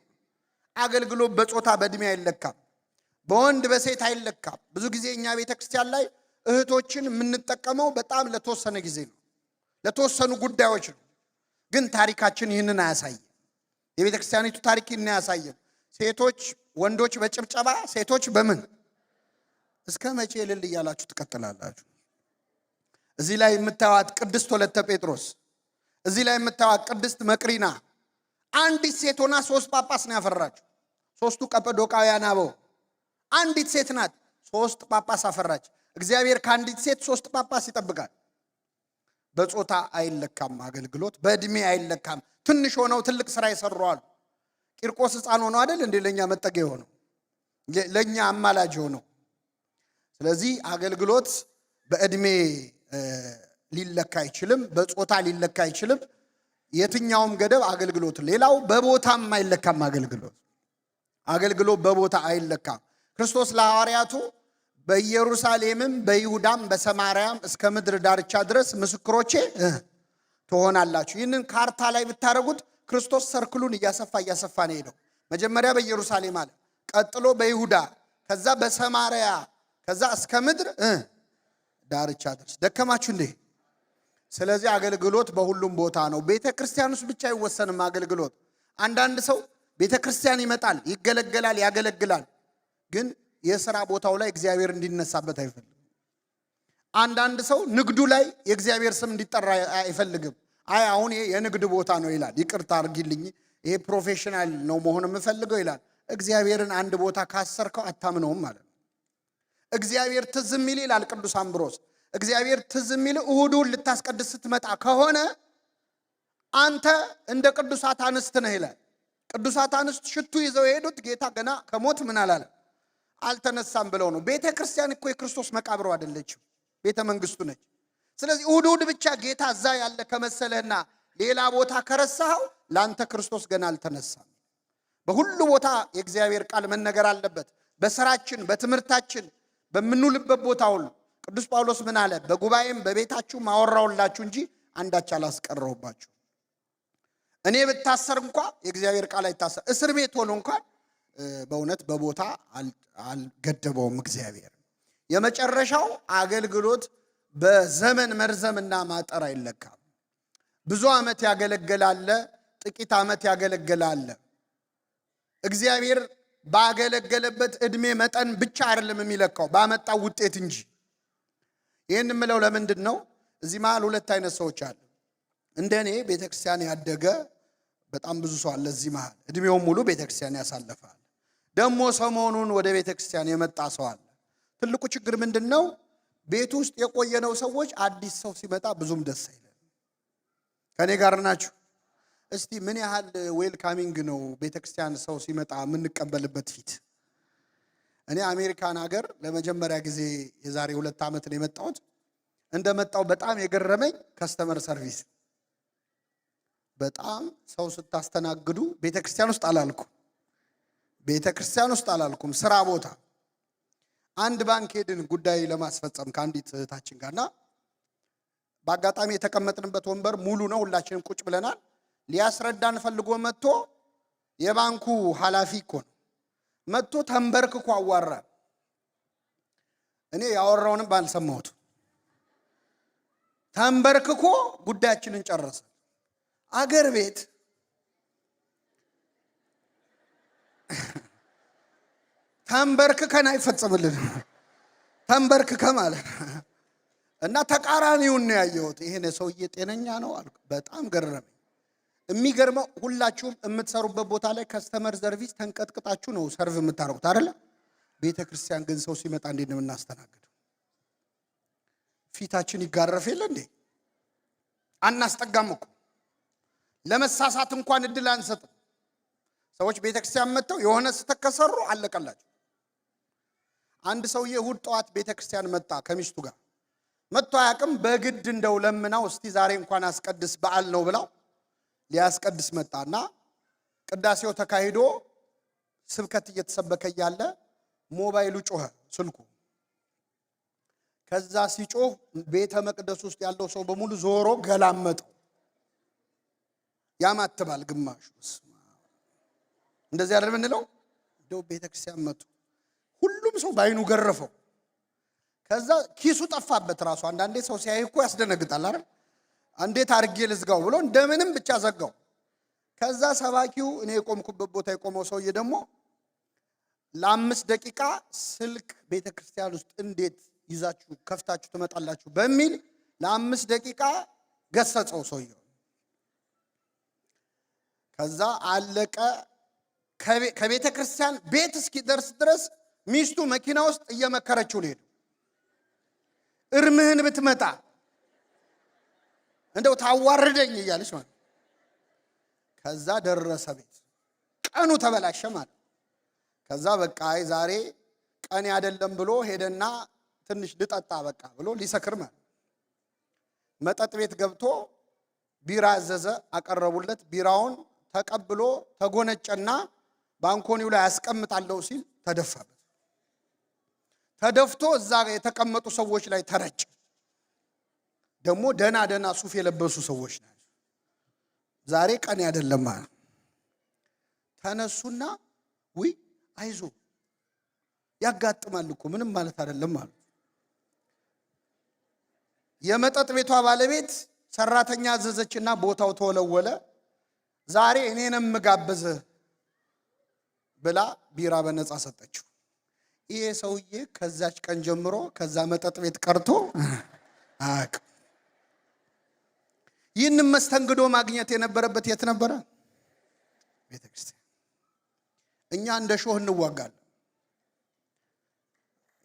አገልግሎት በጾታ በእድሜ አይለካም። በወንድ በሴት አይለካም። ብዙ ጊዜ እኛ ቤተክርስቲያን ላይ እህቶችን የምንጠቀመው በጣም ለተወሰነ ጊዜ ነው፣ ለተወሰኑ ጉዳዮች ነው። ግን ታሪካችን ይህንን አያሳይም። የቤተክርስቲያኒቱ ታሪክ ይህንን አያሳይም። ሴቶች ወንዶች በጭብጨባ ሴቶች በምን እስከ መቼ እልል እያላችሁ ትቀጥላላችሁ? እዚህ ላይ የምታዩት ቅድስት ወለተ ጴጥሮስ፣ እዚህ ላይ የምታዩት ቅድስት መቅሪና አንዲት ሴት ሆና 3 ጳጳስ ነው ያፈራችው። 3ቱ ቀጰዶቃውያን አበው። አንዲት ሴት ናት 3 ጳጳስ አፈራች። እግዚአብሔር ከአንዲት ሴት 3 ጳጳስ ይጠብቃል። በጾታ አይለካም አገልግሎት፣ በእድሜ አይለካም። ትንሽ ሆነው ትልቅ ስራ ይሰራሉ። ቂርቆስ ሕፃን ሆነው አይደል እንዴ ለኛ መጠጊያ ሆነው ለኛ አማላጅ ሆነው። ስለዚህ አገልግሎት በእድሜ ሊለካ አይችልም፣ በጾታ ሊለካ አይችልም። የትኛውም ገደብ አገልግሎት። ሌላው በቦታም አይለካም አገልግሎት በቦታ አይለካም። ክርስቶስ ለሐዋርያቱ በኢየሩሳሌምም በይሁዳም በሰማርያም እስከ ምድር ዳርቻ ድረስ ምስክሮቼ ትሆናላችሁ። ይህንን ካርታ ላይ ብታረጉት ክርስቶስ ሰርክሉን እያሰፋ ነው ሄደው። መጀመሪያ በኢየሩሳሌም አለ፣ ቀጥሎ በይሁዳ፣ ከዛ በሰማርያ፣ ከዛ እስከ ምድር ዳርቻ ድረስ። ደከማችሁ እንዴ? ስለዚህ አገልግሎት በሁሉም ቦታ ነው። ቤተ ክርስቲያን ውስጥ ብቻ አይወሰንም አገልግሎት። አንዳንድ ሰው ቤተ ክርስቲያን ይመጣል፣ ይገለገላል፣ ያገለግላል፣ ግን የሥራ ቦታው ላይ እግዚአብሔር እንዲነሳበት አይፈልግም። አንዳንድ ሰው ንግዱ ላይ የእግዚአብሔር ስም እንዲጠራ አይፈልግም። አሁን የንግድ ቦታ ነው ይላል። ይቅርታ አድርጊልኝ፣ ይሄ ፕሮፌሽናል ነው መሆን የምፈልገው ይላል። እግዚአብሔርን አንድ ቦታ ካሰርከው አታምነውም ማለት ነው። እግዚአብሔር ትዝ የሚል ይላል ቅዱስ አምብሮስ፣ እግዚአብሔር ትዝ የሚል እሁዱን ልታስቀድስ ስትመጣ ከሆነ አንተ እንደ ቅዱሳት አንስት ነህ ይላል። ቅዱሳት አንስት ሽቱ ይዘው የሄዱት ጌታ ገና ከሞት ምን አላለ አልተነሳም ብለው ነው። ቤተ ክርስቲያን እኮ የክርስቶስ መቃብሩ አይደለችም፣ ቤተ መንግስቱ ነች። ስለዚህ እሁድ ብቻ ጌታ እዛ ያለ ከመሰለህና ሌላ ቦታ ከረሳኸው ላንተ ክርስቶስ ገና አልተነሳም። በሁሉ ቦታ የእግዚአብሔር ቃል መነገር አለበት። በስራችን፣ በትምህርታችን፣ በምንውልበት ቦታ ሁሉ ቅዱስ ጳውሎስ ምን አለ? በጉባኤም በቤታችሁ አወራሁላችሁ እንጂ አንዳች አላስቀረሁባችሁ። እኔ ብታሰር እንኳ የእግዚአብሔር ቃል አይታሰር። እስር ቤት ሆኖ እንኳን በእውነት በቦታ አልገደበውም እግዚአብሔር። የመጨረሻው አገልግሎት በዘመን መርዘምና ማጠር አይለካም። ብዙ ዓመት ያገለግላል፣ ጥቂት ዓመት ያገለግላል። እግዚአብሔር ባገለገለበት እድሜ መጠን ብቻ አይደለም የሚለካው ባመጣው ውጤት እንጂ። ይህን የምለው ለምንድን ነው? እዚህ መሃል ሁለት አይነት ሰዎች አሉ። እንደኔ ቤተክርስቲያን ያደገ በጣም ብዙ ሰው አለ እዚህ መሃል፣ እድሜውን ሙሉ ቤተክርስቲያን ያሳለፋል። ደግሞ ሰሞኑን ወደ ቤተክርስቲያን የመጣ ሰው አለ። ትልቁ ችግር ምንድን ነው? ቤት ውስጥ የቆየነው ሰዎች አዲስ ሰው ሲመጣ ብዙም ደስ አይለን። ከኔ ጋር ናችሁ? እስቲ ምን ያህል ዌልካሚንግ ነው ቤተክርስቲያን ሰው ሲመጣ የምንቀበልበት ፊት? እኔ አሜሪካን ሀገር ለመጀመሪያ ጊዜ የዛሬ 2 ዓመት ነው የመጣሁት። እንደመጣው በጣም የገረመኝ ከስተመር ሰርቪስ። በጣም ሰው ስታስተናግዱ ቤተክርስቲያን ውስጥ አላልኩም፣ ስራ ቦታ አንድ ባንክ ሄድን ጉዳይ ለማስፈጸም ከአንዲት እህታችን ጋርና በአጋጣሚ የተቀመጥንበት ወንበር ሙሉ ነው። ሁላችንም ቁጭ ብለናል። ሊያስረዳን ፈልጎ መጥቶ የባንኩ ኃላፊ እኮ ነው መጥቶ ተንበርክኮ አዋራን። እኔ ያወራውንም ባልሰማሁት ተንበርክኮ ጉዳያችንን ጨረሰ። አገር ቤት ተንበርክከን አይፈጸምልን። ተንበርክከ ማለት እና ተቃራኒውን ነው ያየሁት። ይሄ ሰውዬ ጤነኛ ነው አልኩ። በጣም ገረመኝ። የሚገርመው ሁላችሁም የምትሰሩበት ቦታ ላይ ከስተመር ሰርቪስ ተንቀጥቅጣችሁ ነው ሰርቭ የምታረጉት አይደል? ቤተክርስቲያን ግን ሰው ሲመጣ እንዴት ነው የምናስተናግደው? ፊታችን ይጋረፍ የለ እንዴ? አናስጠጋም እኮ ለመሳሳት እንኳን እድል አንሰጥም። ሰዎች ቤተክርስቲያን መጥተው የሆነ ስተከሰሩ አለቀላቸው። አንድ ሰውዬ እሁድ ጠዋት ቤተክርስቲያን መጣ ከሚስቱ ጋር መጥቶ አያውቅም። በግድ እንደው ለምናው እስቲ ዛሬ እንኳን አስቀድስ በዓል ነው ብላው ሊያስቀድስ መጣና ቅዳሴው ተካሂዶ ስብከት እየተሰበከ ያለ ሞባይሉ ጮኸ፣ ስልኩ። ከዛ ሲጮህ ቤተ መቅደስ ውስጥ ያለው ሰው በሙሉ ዞሮ ገላመጠው። ያማትባል ግማሹ። እንደዚህ አይደል ምንለው? እንደው ቤተክርስቲያን መጡ። ሁሉም ሰው ባይኑ ገረፈው። ከዛ ኪሱ ጠፋበት ራሱ። አንዳንዴ ሰው ሲያይ እኮ ያስደነግጣል አይደል? እንዴት አድርጌ ልዝጋው ብሎ እንደምንም ብቻ ዘጋው። ከዛ ሰባኪው እኔ የቆምኩበት ቦታ የቆመው ሰውዬ ደግሞ ለ5 ደቂቃ ስልክ ቤተክርስቲያን ውስጥ እንዴት ይዛችሁ ከፍታችሁ ትመጣላችሁ በሚል ለ5 ደቂቃ ገሰጸው ሰውዬው። ከዛ አለቀ። ከቤተክርስቲያን ቤት እስኪደርስ ድረስ ሚስቱ መኪና ውስጥ እየመከረችው ነው። እርምህን ብትመጣ እንደው ታዋርደኝ እያለች ማለት። ከዛ ደረሰ ቤት። ቀኑ ተበላሸ ማለት። ከዛ በቃ ዛሬ ቀን አይደለም ብሎ ሄደና ትንሽ ልጠጣ በቃ ብሎ ሊሰክር ማለት። መጠጥ ቤት ገብቶ ቢራ አዘዘ፣ አቀረቡለት። ቢራውን ተቀብሎ ተጎነጨና ባንኮኒው ላይ ያስቀምጣለሁ ሲል ተደፋበት። ተደፍቶ እዛ የተቀመጡ ሰዎች ላይ ተረጨ። ደግሞ ደና ሱፍ የለበሱ ሰዎች ናቸው። ዛሬ ቀን አይደለም ማለት ተነሱና ውይ አይዞ ያጋጥማል እኮ ምንም ማለት አይደለም ማለት። የመጠጥ ቤቷ ባለቤት ሰራተኛ አዘዘችና ቦታው ተወለወለ። ዛሬ እኔንም ጋብዘ ብላ ቢራ በነፃ ሰጠችው። ይሄ ሰውዬ ከዛች ቀን ጀምሮ ከዛ መጠጥ ቤት ቀርቶ አቅ ይህን መስተንግዶ ማግኘት የነበረበት የት ነበረ? ቤተክርስቲያን። እኛ እንደ ሾህ እንዋጋለን።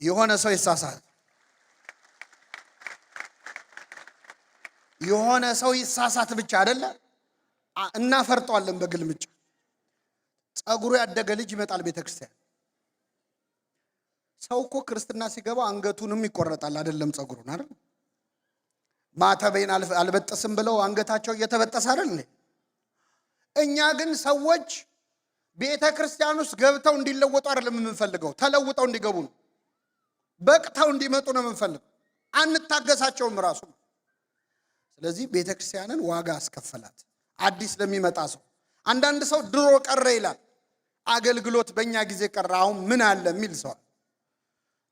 የሆነ ሰው ይሳሳት የሆነ ሰው ይሳሳት ብቻ አይደለ እናፈርጠዋለን በግልምጫ። ጸጉሩ ያደገ ልጅ ይመጣል ቤተክርስቲያን። ሰው እኮ ክርስትና ሲገባ አንገቱንም ይቆረጣል አይደለም ጸጉሩን አይደል? ማተቤን አልበጠስም ብለው አንገታቸው እየተበጠሰ አይደል? እኛ ግን ሰዎች ቤተክርስቲያን ውስጥ ገብተው እንዲለወጡ አይደለም የምንፈልገው፣ ተለውጠው እንዲገቡ ነው። በቅተው እንዲመጡ ነው የምንፈልገው። አንታገሳቸውም ራሱ። ስለዚህ ቤተክርስቲያንን ዋጋ አስከፈላት አዲስ ለሚመጣ ሰው። አንዳንድ ሰው ድሮ ቀረ ይላል። አገልግሎት በእኛ ጊዜ ቀረ አሁን ምን አለ የሚል ሰው።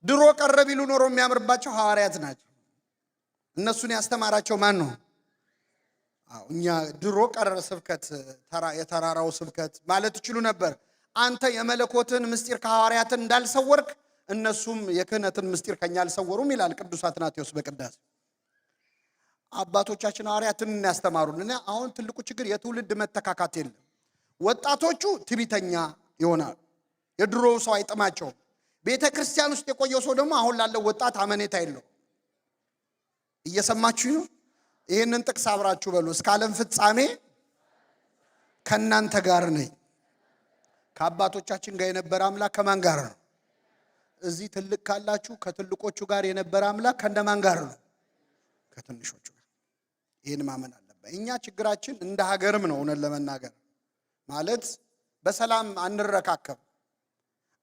ድሮ ቀረ ቢሉ ኖሮ የሚያምርባቸው ሐዋርያት ናቸው። እነሱን ያስተማራቸው ማን ነው? እኛ ድሮ ቀረ ስብከት የተራራው ስብከት ማለት ይችሉ ነበር። አንተ የመለኮትን ምስጢር ከሐዋርያትን እንዳልሰወርክ እነሱም የክህነትን ምስጢር ከኛ አልሰወሩም ይላል ቅዱስ አትናቴዎስ በቅዳሴ። አባቶቻችን ሐዋርያትን ያስተማሩን እና አሁን ትልቁ ችግር የትውልድ መተካካት የለም። ወጣቶቹ ትቢተኛ ይሆናል። የድሮው ሰው አይጥማቸው። ቤተክርስቲያን ውስጥ የቆየው ሰው ደግሞ አሁን ላለው ወጣት አመኔታ የለው። እየሰማችሁ ነው? ይሄንን ጥቅስ አብራችሁ በሉ። እስከ ዓለም ፍጻሜ ከእናንተ ጋር ነኝ። ከአባቶቻችን ጋር የነበረ አምላክ ከማን ጋር ነው? እዚህ ትልቅ ካላችሁ ከትልቆቹ ጋር የነበረ አምላክ ከነማን ጋር ነው? ከትንሾቹ ጋር። ይሄን ማመን አለበት። እኛ ችግራችን እንደ ሀገርም ነው እውነት ለመናገር ማለት በሰላም አንረካከብ።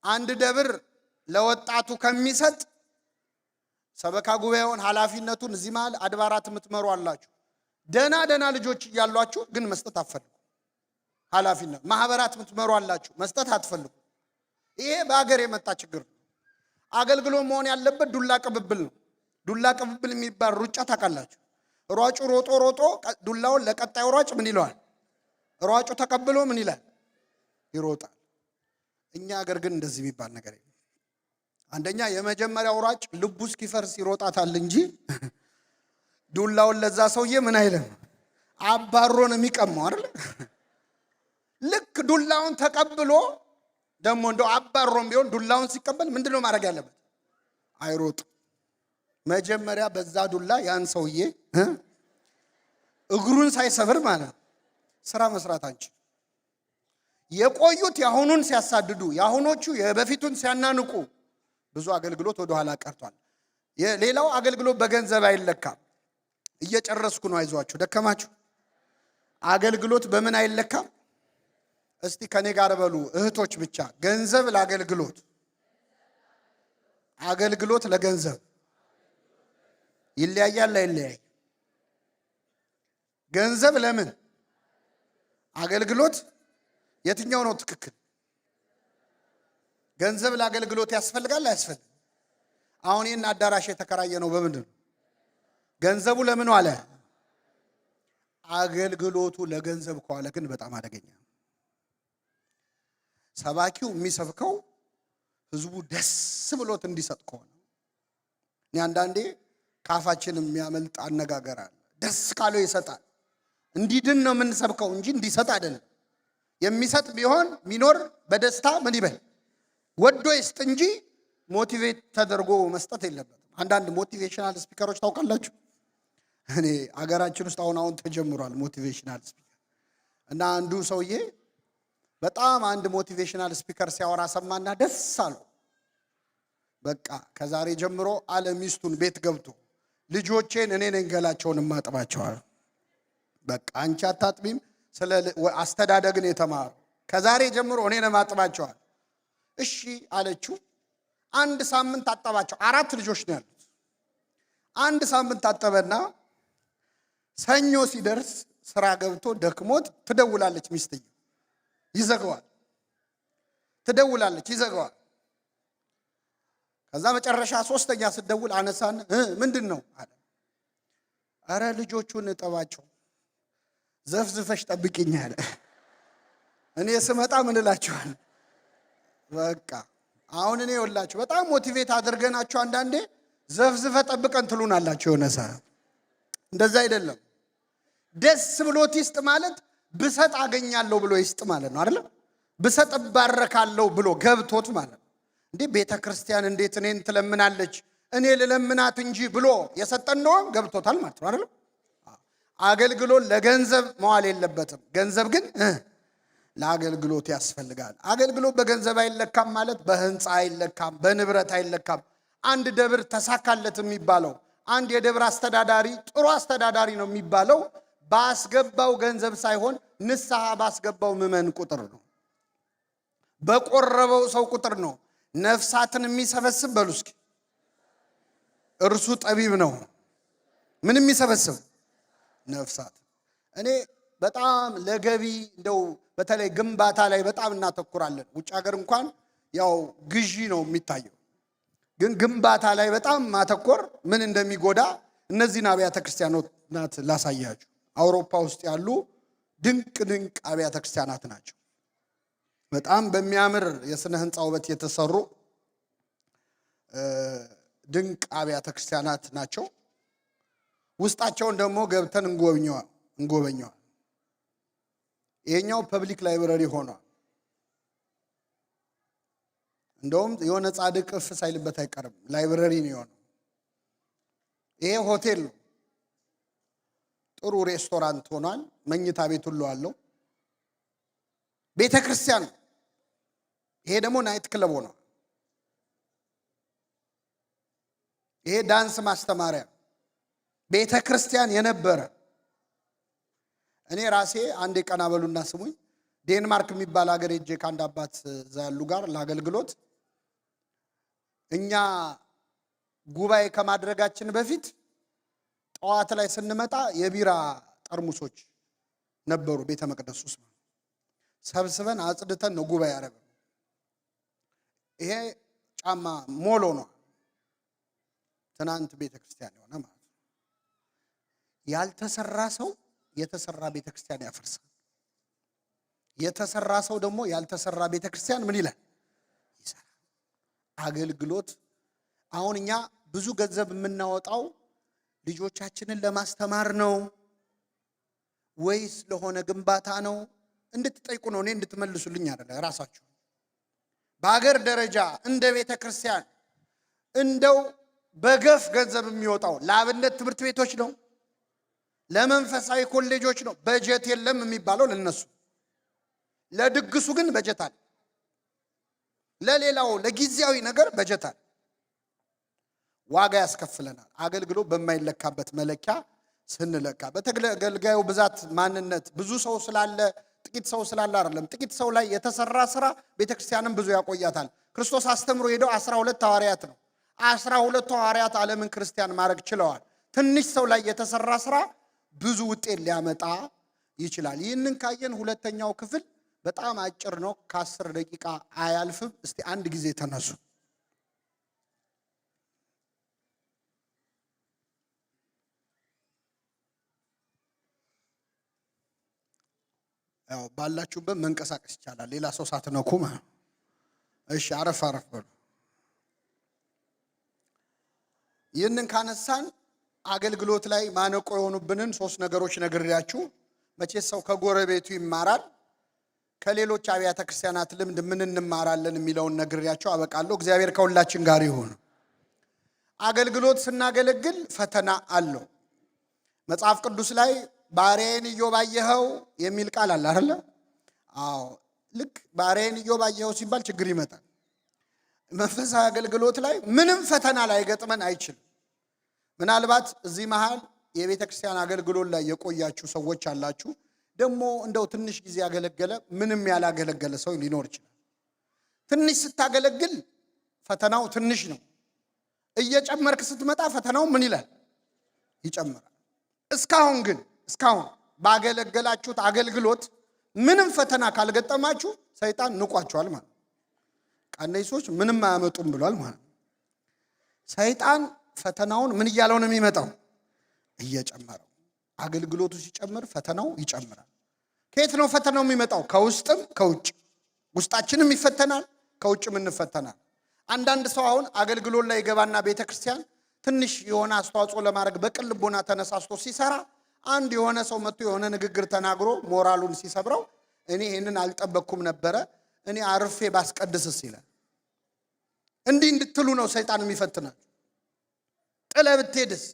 አንድ ደብር ለወጣቱ ከሚሰጥ ሰበካ ጉባኤውን ኃላፊነቱን እዚህ መሃል አድባራት የምትመሩ አላችሁ። ደና ልጆች እያሏችሁ ግን መስጠት አትፈልጉ። ኃላፊነት ማህበራት የምትመሩ አላችሁ፣ መስጠት አትፈልጉ። ይሄ በአገር የመጣ ችግር ነው። አገልግሎት መሆን ያለበት ዱላ ቅብብል ነው። ዱላ ቅብብል የሚባል ሩጫ ታውቃላችሁ? ሯጩ ሮጦ ዱላውን ለቀጣዩ ሯጭ ምን ይለዋል? ሯጩ ተቀብሎ ምን ይላል? ይሮጣል። እኛ ሀገር ግን እንደዚህ የሚባል ነገር የለም። አንደኛ የመጀመሪያው ሯጭ ልቡ እስኪፈርስ ይሮጣታል እንጂ ዱላውን ለዛ ሰውዬ ምን አይልም፣ አባሮ ነው የሚቀማው አይደል? ልክ ዱላውን ተቀብሎ ደግሞ እንደው አባሮም ቢሆን ዱላውን ሲቀበል ምንድነው ማድረግ ያለበት? አይሮጥ። መጀመሪያ በዛ ዱላ ያን ሰውዬ እግሩን ሳይሰብር ማለት ስራ መስራት አንችል። የቆዩት ያሁኑን ሲያሳድዱ፣ ያሁኖቹ የበፊቱን ሲያናንቁ ብዙ አገልግሎት ወደ ኋላ ቀርቷል። ሌላው አገልግሎት በገንዘብ አይለካም። እየጨረስኩ ነው፣ አይዟችሁ። ደከማችሁ? አገልግሎት በምን አይለካም? እስቲ ከኔ ጋር በሉ እህቶች ብቻ። ገንዘብ ለአገልግሎት፣ አገልግሎት ለገንዘብ ይለያያል አይለያይ? ገንዘብ ለምን? አገልግሎት የትኛው ነው ትክክል? ገንዘብ ለአገልግሎት ያስፈልጋል አያስፈልግም? አሁን ይህን አዳራሽ የተከራየ ነው በምንድን ነው? ገንዘቡ ለምን ዋለ? አገልግሎቱ ለገንዘብ ከዋለ ግን በጣም አደገኛ ነው። ሰባኪው የሚሰብከው ህዝቡ ደስ ብሎት እንዲሰጥ ከሆነ እኔ አንዳንዴ ካፋችን የሚያመልጥ አነጋገር አለ። ደስ ካለው ይሰጣል። እንዲድን ነው የምንሰብከው እንጂ እንዲሰጥ አይደለም። የሚሰጥ ቢሆን ሚኖር በደስታ ምን ይበል ወዶ ይስጥ እንጂ ሞቲቬት ተደርጎ መስጠት የለበትም። አንዳንድ ሞቲቬሽናል ስፒከሮች ታውቃላችሁ? እኔ አገራችን ውስጥ አሁን ተጀምሯል ሞቲቬሽናል ስፒከር እና አንዱ ሰውዬ በጣም አንድ ሞቲቬሽናል ስፒከር ሲያወራ ሰማና ደስ አለው። በቃ ከዛሬ ጀምሮ አለ ሚስቱን ቤት ገብቶ ልጆቼን እኔ ነኝ ገላቸውን ማጥባቸዋል። በቃ አንቺ አታጥቢም። ስለ አስተዳደግን የተማሩ ከዛሬ ጀምሮ እኔ ነው ማጥባቸዋል። እሺ አለችው። አንድ ሳምንት አጠባቸው። 4 ልጆች ነው ያሉት። አንድ ሳምንት አጠበና ሰኞ ሲደርስ ስራ ገብቶ ደክሞት ትደውላለች ሚስትየው። ይዘጋዋል። ትደውላለች፣ ይዘጋዋል። ከዛ መጨረሻ 3ኛ ስትደውል አነሳን። ምንድን ነው አለ። አረ ልጆቹን እጠባቸው፣ ዘፍዝፈሽ ጠብቂኝ አለ። እኔ ስመጣ ምን እላችኋል? በቃ አሁን እኔ ወላችሁ በጣም ሞቲቬት አድርገናችሁ አንዳንዴ ዘፍዝፈ ጠብቀን ትሉናላችሁ። የሆነ ሰዓት እንደዛ አይደለም። ደስ ብሎት ይስጥ ማለት ብሰጥ አገኛለሁ ብሎ ይስጥ ማለት ነው አይደል? ብሰጥ ባረካለሁ ብሎ ገብቶት ማለት ነው። እንዴ ቤተ ክርስቲያን እንዴት እኔን ትለምናለች እኔ ልለምናት እንጂ ብሎ የሰጠን ነው ገብቶታል ማለት ነው አይደል? አገልግሎት ለገንዘብ መዋል የለበትም። ገንዘብ ግን ለአገልግሎት ያስፈልጋል። አገልግሎት በገንዘብ አይለካም ማለት በህንፃ አይለካም፣ በንብረት አይለካም። አንድ ደብር ተሳካለት የሚባለው አንድ የደብር አስተዳዳሪ ጥሩ አስተዳዳሪ ነው የሚባለው ባስገባው ገንዘብ ሳይሆን ንስሐ ባስገባው ምዕመን ቁጥር ነው፣ በቆረበው ሰው ቁጥር ነው። ነፍሳትን የሚሰበስብ በሉ እስኪ እርሱ ጠቢብ ነው። ምን የሚሰበስብ ነፍሳት። እኔ በጣም ለገቢ እንደው በተለይ ግንባታ ላይ በጣም እናተኩራለን። ውጭ ሀገር እንኳን ያው ግዢ ነው የሚታየው፣ ግን ግንባታ ላይ በጣም ማተኮር ምን እንደሚጎዳ እነዚህን አብያተ ክርስቲያናት ላሳያችሁ። አውሮፓ ውስጥ ያሉ ድንቅ አብያተ ክርስቲያናት ናቸው። በጣም በሚያምር የስነ ህንፃ ውበት የተሰሩ ድንቅ አብያተ ክርስቲያናት ናቸው። ውስጣቸውን ደግሞ ገብተን እንጎበኘዋል። ይሄኛው ፐብሊክ ላይብረሪ ሆኗል። እንደውም የሆነ ጻድቅ እፍ ሳይልበት አይቀርም፣ ላይብረሪ ነው የሆነው። ይሄ ሆቴል ነው። ጥሩ ሬስቶራንት ሆኗል። መኝታ ቤት ሁሉ አለው። ቤተ ክርስቲያን፣ ይሄ ደግሞ ናይት ክለብ ሆኗል። ይሄ ዳንስ ማስተማሪያ ቤተ ክርስቲያን የነበረ። እኔ ራሴ አንዴ ቀና በሉና ስሙኝ፣ ዴንማርክ የሚባል ሀገር ሄጄ ከአንድ አባት እዛ ያሉ ጋር ለአገልግሎት እኛ ጉባኤ ከማድረጋችን በፊት ጠዋት ላይ ስንመጣ የቢራ ጠርሙሶች ነበሩ ቤተ መቅደስ ውስጥ። ሰብስበን አጽድተን ነው ጉባኤ ያደረገው። ይሄ ጫማ ሞሎ ነው። ትናንት ቤተ ክርስቲያን የሆነ ማለት ነው። ያልተሰራ ሰው የተሰራ ቤተ ክርስቲያን ያፈርሳል። የተሰራ ሰው ደግሞ ያልተሰራ ቤተ ክርስቲያን ምን ይላል? ይሰራል። አገልግሎት አሁን እኛ ብዙ ገንዘብ የምናወጣው ልጆቻችንን ለማስተማር ነው ወይስ ለሆነ ግንባታ ነው እንድትጠይቁ ነው። እኔ እንድትመልሱልኝ አይደለ። ራሳችሁ በአገር ደረጃ እንደ ቤተ ክርስቲያን እንደው በገፍ ገንዘብ የሚወጣው ለአብነት ትምህርት ቤቶች ነው፣ ለመንፈሳዊ ኮሌጆች ነው። በጀት የለም የሚባለው ለነሱ። ለድግሱ ግን በጀት አለ። ለሌላው ለጊዜያዊ ነገር በጀት አለ። ዋጋ ያስከፍለናል። አገልግሎት በማይለካበት መለኪያ ስንለካ በተገልጋዩ ብዛት ማንነት ብዙ ሰው ስላለ ጥቂት ሰው ስላለ አይደለም። ጥቂት ሰው ላይ የተሰራ ስራ ቤተክርስቲያንን ብዙ ያቆያታል። ክርስቶስ አስተምሮ ሄደው 12 ሐዋርያት ነው። 12 ሐዋርያት ዓለምን ክርስቲያን ማድረግ ችለዋል። ትንሽ ሰው ላይ የተሰራ ስራ ብዙ ውጤት ሊያመጣ ይችላል። ይህንን ካየን ሁለተኛው ክፍል በጣም አጭር ነው፣ ከ10 ደቂቃ አያልፍም። እስቲ አንድ ጊዜ ተነሱ። ያው ባላችሁበት መንቀሳቀስ ይቻላል። ሌላ ሰው ሳትነኩ ማለት ነው። እሺ፣ አረፍ በሉ። ይህንን ካነሳን አገልግሎት ላይ ማነቆ የሆኑብንን 3 ነገሮች ነግሬያችሁ፣ መቼስ ሰው ከጎረቤቱ ይማራል፣ ከሌሎች አብያተ ክርስቲያናት ልምድ ምን እንማራለን የሚለውን ነግሬያችሁ አበቃለሁ። እግዚአብሔር ከሁላችን ጋር ይሁን። አገልግሎት ስናገለግል ፈተና አለው። መጽሐፍ ቅዱስ ላይ ባሪያዬን ኢዮብ አየኸው የሚል ቃል አለ አይደል? አዎ፣ ልክ ባሪያዬን ኢዮብ አየኸው ሲባል ችግር ይመጣል። መንፈሳዊ አገልግሎት ላይ ምንም ፈተና ላይ ገጥመን አይችልም። ምናልባት እዚህ መሃል የቤተ ክርስቲያን አገልግሎት ላይ የቆያችሁ ሰዎች አላችሁ። ደግሞ እንደው ትንሽ ጊዜ ያገለገለ ምንም ያላገለገለ ሰው ሊኖር ይችላል። ትንሽ ስታገለግል ፈተናው ትንሽ ነው። እየጨመርክ ስትመጣ ፈተናው ምን ይላል? ይጨምራል። እስካሁን ባገለገላችሁት አገልግሎት ምንም ፈተና ካልገጠማችሁ ሰይጣን ንቋቸዋል ማለት ነው። እነዚህ ሰዎች ምንም አያመጡም ብሏል ማለት ነው። ሰይጣን ፈተናውን ምን እያለው ነው የሚመጣው? እየጨመረው። አገልግሎቱ ሲጨምር ፈተናው ይጨምራል። ከየት ነው ፈተናው የሚመጣው? ከውስጥም ከውጭ። ውስጣችንም ይፈተናል፣ ከውጭም እንፈተናል። አንዳንድ ሰው አሁን አገልግሎት ላይ ገባና ቤተክርስቲያን ትንሽ የሆነ አስተዋጽኦ ለማድረግ በቅን ልቦና ተነሳስቶ ሲሰራ አንድ የሆነ ሰው መጥቶ የሆነ ንግግር ተናግሮ ሞራሉን ሲሰብረው እኔ ይሄንን አልጠበቅኩም ነበረ፣ እኔ አርፌ ባስቀድስስ ይላል። እንዲህ እንድትሉ ነው ሰይጣን የሚፈትናችሁ። ጥለህ ብትሄድስ?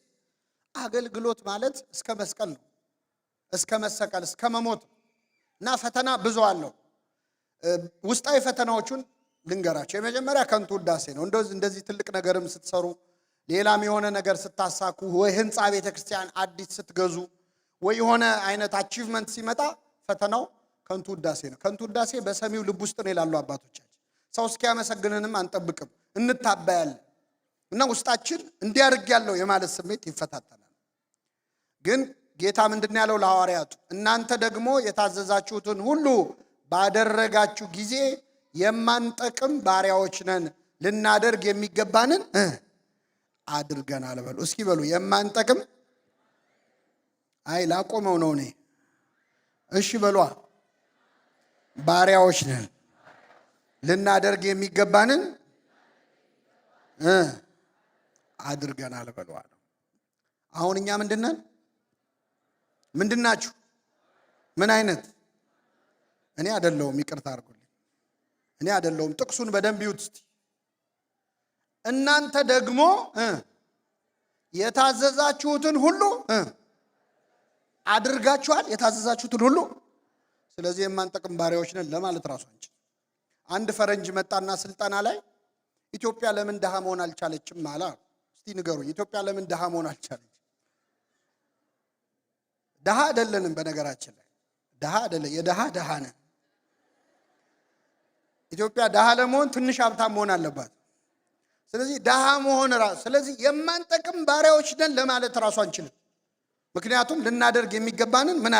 አገልግሎት ማለት እስከ መስቀል ነው፣ እስከ መሰቀል፣ እስከ መሞት እና ፈተና ብዙ አለው። ውስጣዊ ፈተናዎቹን ልንገራቸው። የመጀመሪያ ከንቱ ውዳሴ ነው። እንደዚህ ትልቅ ነገርም ስትሰሩ፣ ሌላም የሆነ ነገር ስታሳኩ፣ ወይ ህንፃ ቤተክርስቲያን አዲስ ስትገዙ፣ ወይ የሆነ አይነት አቺቭመንት ሲመጣ ፈተናው ከንቱ ውዳሴ ነው። ከንቱ ውዳሴ በሰሚው ልብ ውስጥ ነው ይላሉ አባቶቻችን። ሰው እስኪያመሰግንንም አንጠብቅም፣ እንታባያለን እና ውስጣችን እንዲያርግ ያለው የማለት ስሜት ይፈታተናል። ግን ጌታ ምንድን ያለው ለሐዋርያቱ? እናንተ ደግሞ የታዘዛችሁትን ሁሉ ባደረጋችሁ ጊዜ የማንጠቅም ባሪያዎች ነን፣ ልናደርግ የሚገባንን አድርገናል በሉ። እስኪ በሉ የማንጠቅም። አይ ላቆመው ነው እኔ። እሺ በሏ። ባሪያዎች ነን፣ ልናደርግ የሚገባንን አድርገናል በሉ። አሁን እኛ ምንድነን? ምንድናችሁ? ምን አይነት? እኔ አይደለሁም፣ ይቅርታ አድርጉልኝ፣ እኔ አይደለሁም። ጥቅሱን በደንብ ይዩት እስቲ። እናንተ ደግሞ የታዘዛችሁትን ሁሉ አድርጋችኋል። የታዘዛችሁትን ሁሉ። ስለዚህ የማንጠቅም ባሪያዎች ነን ለማለት ራሱ አንቺ። አንድ ፈረንጅ መጣና ስልጠና ላይ ኢትዮጵያ ለምን ድሃ መሆን አልቻለችም አለ። እስቲ ንገሩኝ፣ ኢትዮጵያ ለምን ድሃ መሆን አልቻለች? ድሃ አይደለንም። በነገራችን ላይ ድሃ አይደለም፣ የድሃ ድሃ ነን። ኢትዮጵያ ድሃ ለመሆን ትንሽ ሀብታም መሆን አለባት። ስለዚህ ድሃ መሆን ራሱ፣ ስለዚህ የማንጠቅም ባሪያዎች ነን ለማለት ራሱ አንችልም። ምክንያቱም ልናደርግ የሚገባንን ምን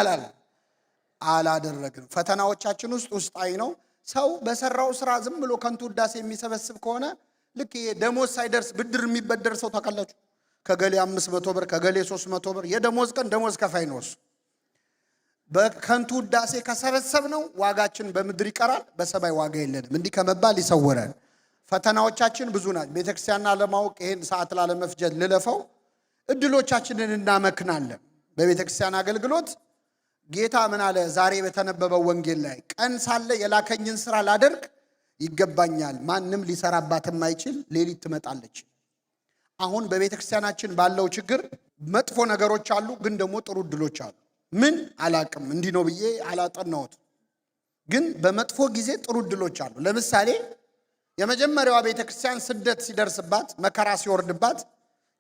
አላደረግንም። ፈተናዎቻችን ውስጣዊ ነው። ሰው በሰራው ስራ ዝም ብሎ ከንቱ ውዳሴ የሚሰበስብ ከሆነ ልክ ደሞዝ ሳይደርስ ብድር የሚበደር ሰው ታውቃላችሁ? ከገሌ 500 ብር ከገሌ 300 ብር የደሞዝ ቀን ደሞዝ ከፋይ ነው እሱ። በከንቱ ውዳሴ ከሰበሰብ ነው ዋጋችን በምድር ይቀራል፣ በሰማይ ዋጋ የለንም። እንዲህ ከመባል ይሰወረን። ፈተናዎቻችን ብዙ ናቸው። ቤተክርስቲያንና ለማወቅ ይሄን ሰዓት ላለመፍጀት ልለፈው። እድሎቻችንን እናመክናለን። በቤተክርስቲያን አገልግሎት ጌታ ምን አለ? ዛሬ በተነበበው ወንጌል ላይ ቀን ሳለ የላከኝን ስራ ላደርግ ይገባኛል፣ ማንም ሊሰራባት የማይችል ሌሊት ትመጣለች። አሁን በቤተክርስቲያናችን ባለው ችግር መጥፎ ነገሮች አሉ፣ ግን ደግሞ ጥሩ እድሎች አሉ። ምን አላቅም፣ እንዲህ ነው ብዬ አላጠናሁት፣ ግን በመጥፎ ጊዜ ጥሩ እድሎች አሉ። ለምሳሌ የመጀመሪያዋ ቤተክርስቲያን ስደት ሲደርስባት፣ መከራ ሲወርድባት፣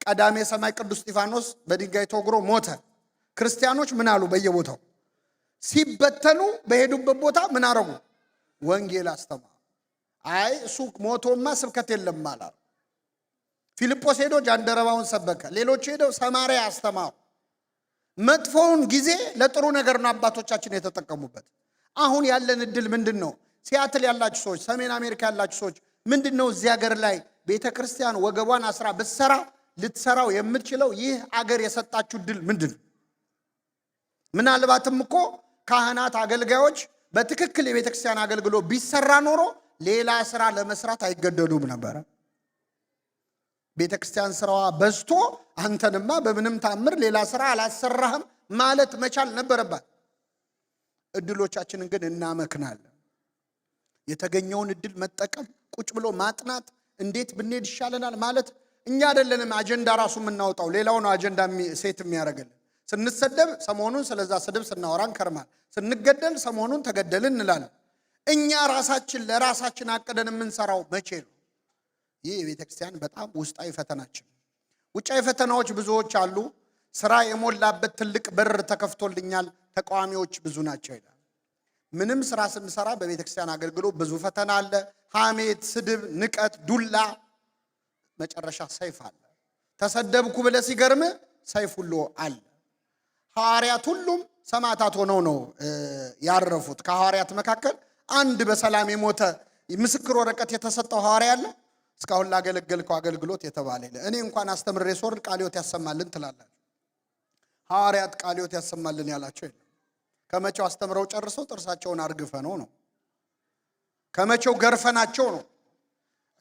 ቀዳሜ ሰማይ ቅዱስ እስጢፋኖስ በድንጋይ ተወግሮ ሞተ። ክርስቲያኖች ምን አሉ? በየቦታው ሲበተኑ በሄዱበት ቦታ ምን አረጉ? ወንጌል አስተማሩ። አይ እሱ ሞቶማ ስብከት የለም አላሉ። ፊልጶስ ሄዶ ጃንደረባውን ሰበከ። ሌሎች ሄደው ሰማርያ አስተማሩ። መጥፎውን ጊዜ ለጥሩ ነገር ነው አባቶቻችን የተጠቀሙበት። አሁን ያለን እድል ምንድን ነው? ሲያትል ያላችሁ ሰዎች፣ ሰሜን አሜሪካ ያላችሁ ሰዎች ምንድን ነው እዚህ ሀገር ላይ ቤተክርስቲያን ወገቧን አስራ ብትሰራ ልትሰራው የምትችለው ይህ አገር የሰጣችሁ እድል ምንድን ነው? ምናልባትም እኮ ካህናት፣ አገልጋዮች በትክክል የቤተክርስቲያን አገልግሎት ቢሰራ ኖሮ ሌላ ስራ ለመስራት አይገደዱም ነበረ። ቤተክርስቲያን ስራዋ በዝቶ አንተንማ በምንም ታምር ሌላ ስራ አላሰራህም ማለት መቻል ነበረባት። እድሎቻችንን ግን እናመክናለን። የተገኘውን እድል መጠቀም፣ ቁጭ ብሎ ማጥናት፣ እንዴት ብንሄድ ይሻለናል ማለት እኛ አይደለንም አጀንዳ ራሱ የምናወጣው፣ ሌላው ነው አጀንዳ ሴት የሚያደርግልን። ስንሰደብ ሰሞኑን ስለዛ ስድብ ስናወራ እንከርማል። ስንገደል ሰሞኑን ተገደልን እንላለን። እኛ ራሳችን ለራሳችን አቅደን የምንሰራው መቼ ነው? ይህ የቤተክርስቲያን በጣም ውስጣዊ ፈተናችን። ውጫዊ ፈተናዎች ብዙዎች አሉ። ስራ የሞላበት ትልቅ በር ተከፍቶልኛል፣ ተቃዋሚዎች ብዙ ናቸው ይላል። ምንም ስራ ስንሰራ በቤተክርስቲያን አገልግሎት ብዙ ፈተና አለ። ሐሜት፣ ስድብ፣ ንቀት፣ ዱላ፣ መጨረሻ ሰይፍ አለ። ተሰደብኩ ብለህ ሲገርም ሰይፍ ሁሉ አለ። ሐዋርያት ሁሉም ሰማዕታት ሆነው ነው ያረፉት። ከሐዋርያት መካከል አንድ በሰላም የሞተ ምስክር ወረቀት የተሰጠው ሐዋርያ አለ? እስካሁን ላገለገልከው አገልግሎት የተባለ እኔ እንኳን አስተምሬ ሶር ቃለ ሕይወት ያሰማልን ትላላችሁ። ሐዋርያት ቃለ ሕይወት ያሰማልን ያላቸው የለም። ከመቼው አስተምረው ጨርሰው ጥርሳቸውን አርግፈነው ነው፣ ከመቼው ገርፈናቸው ነው።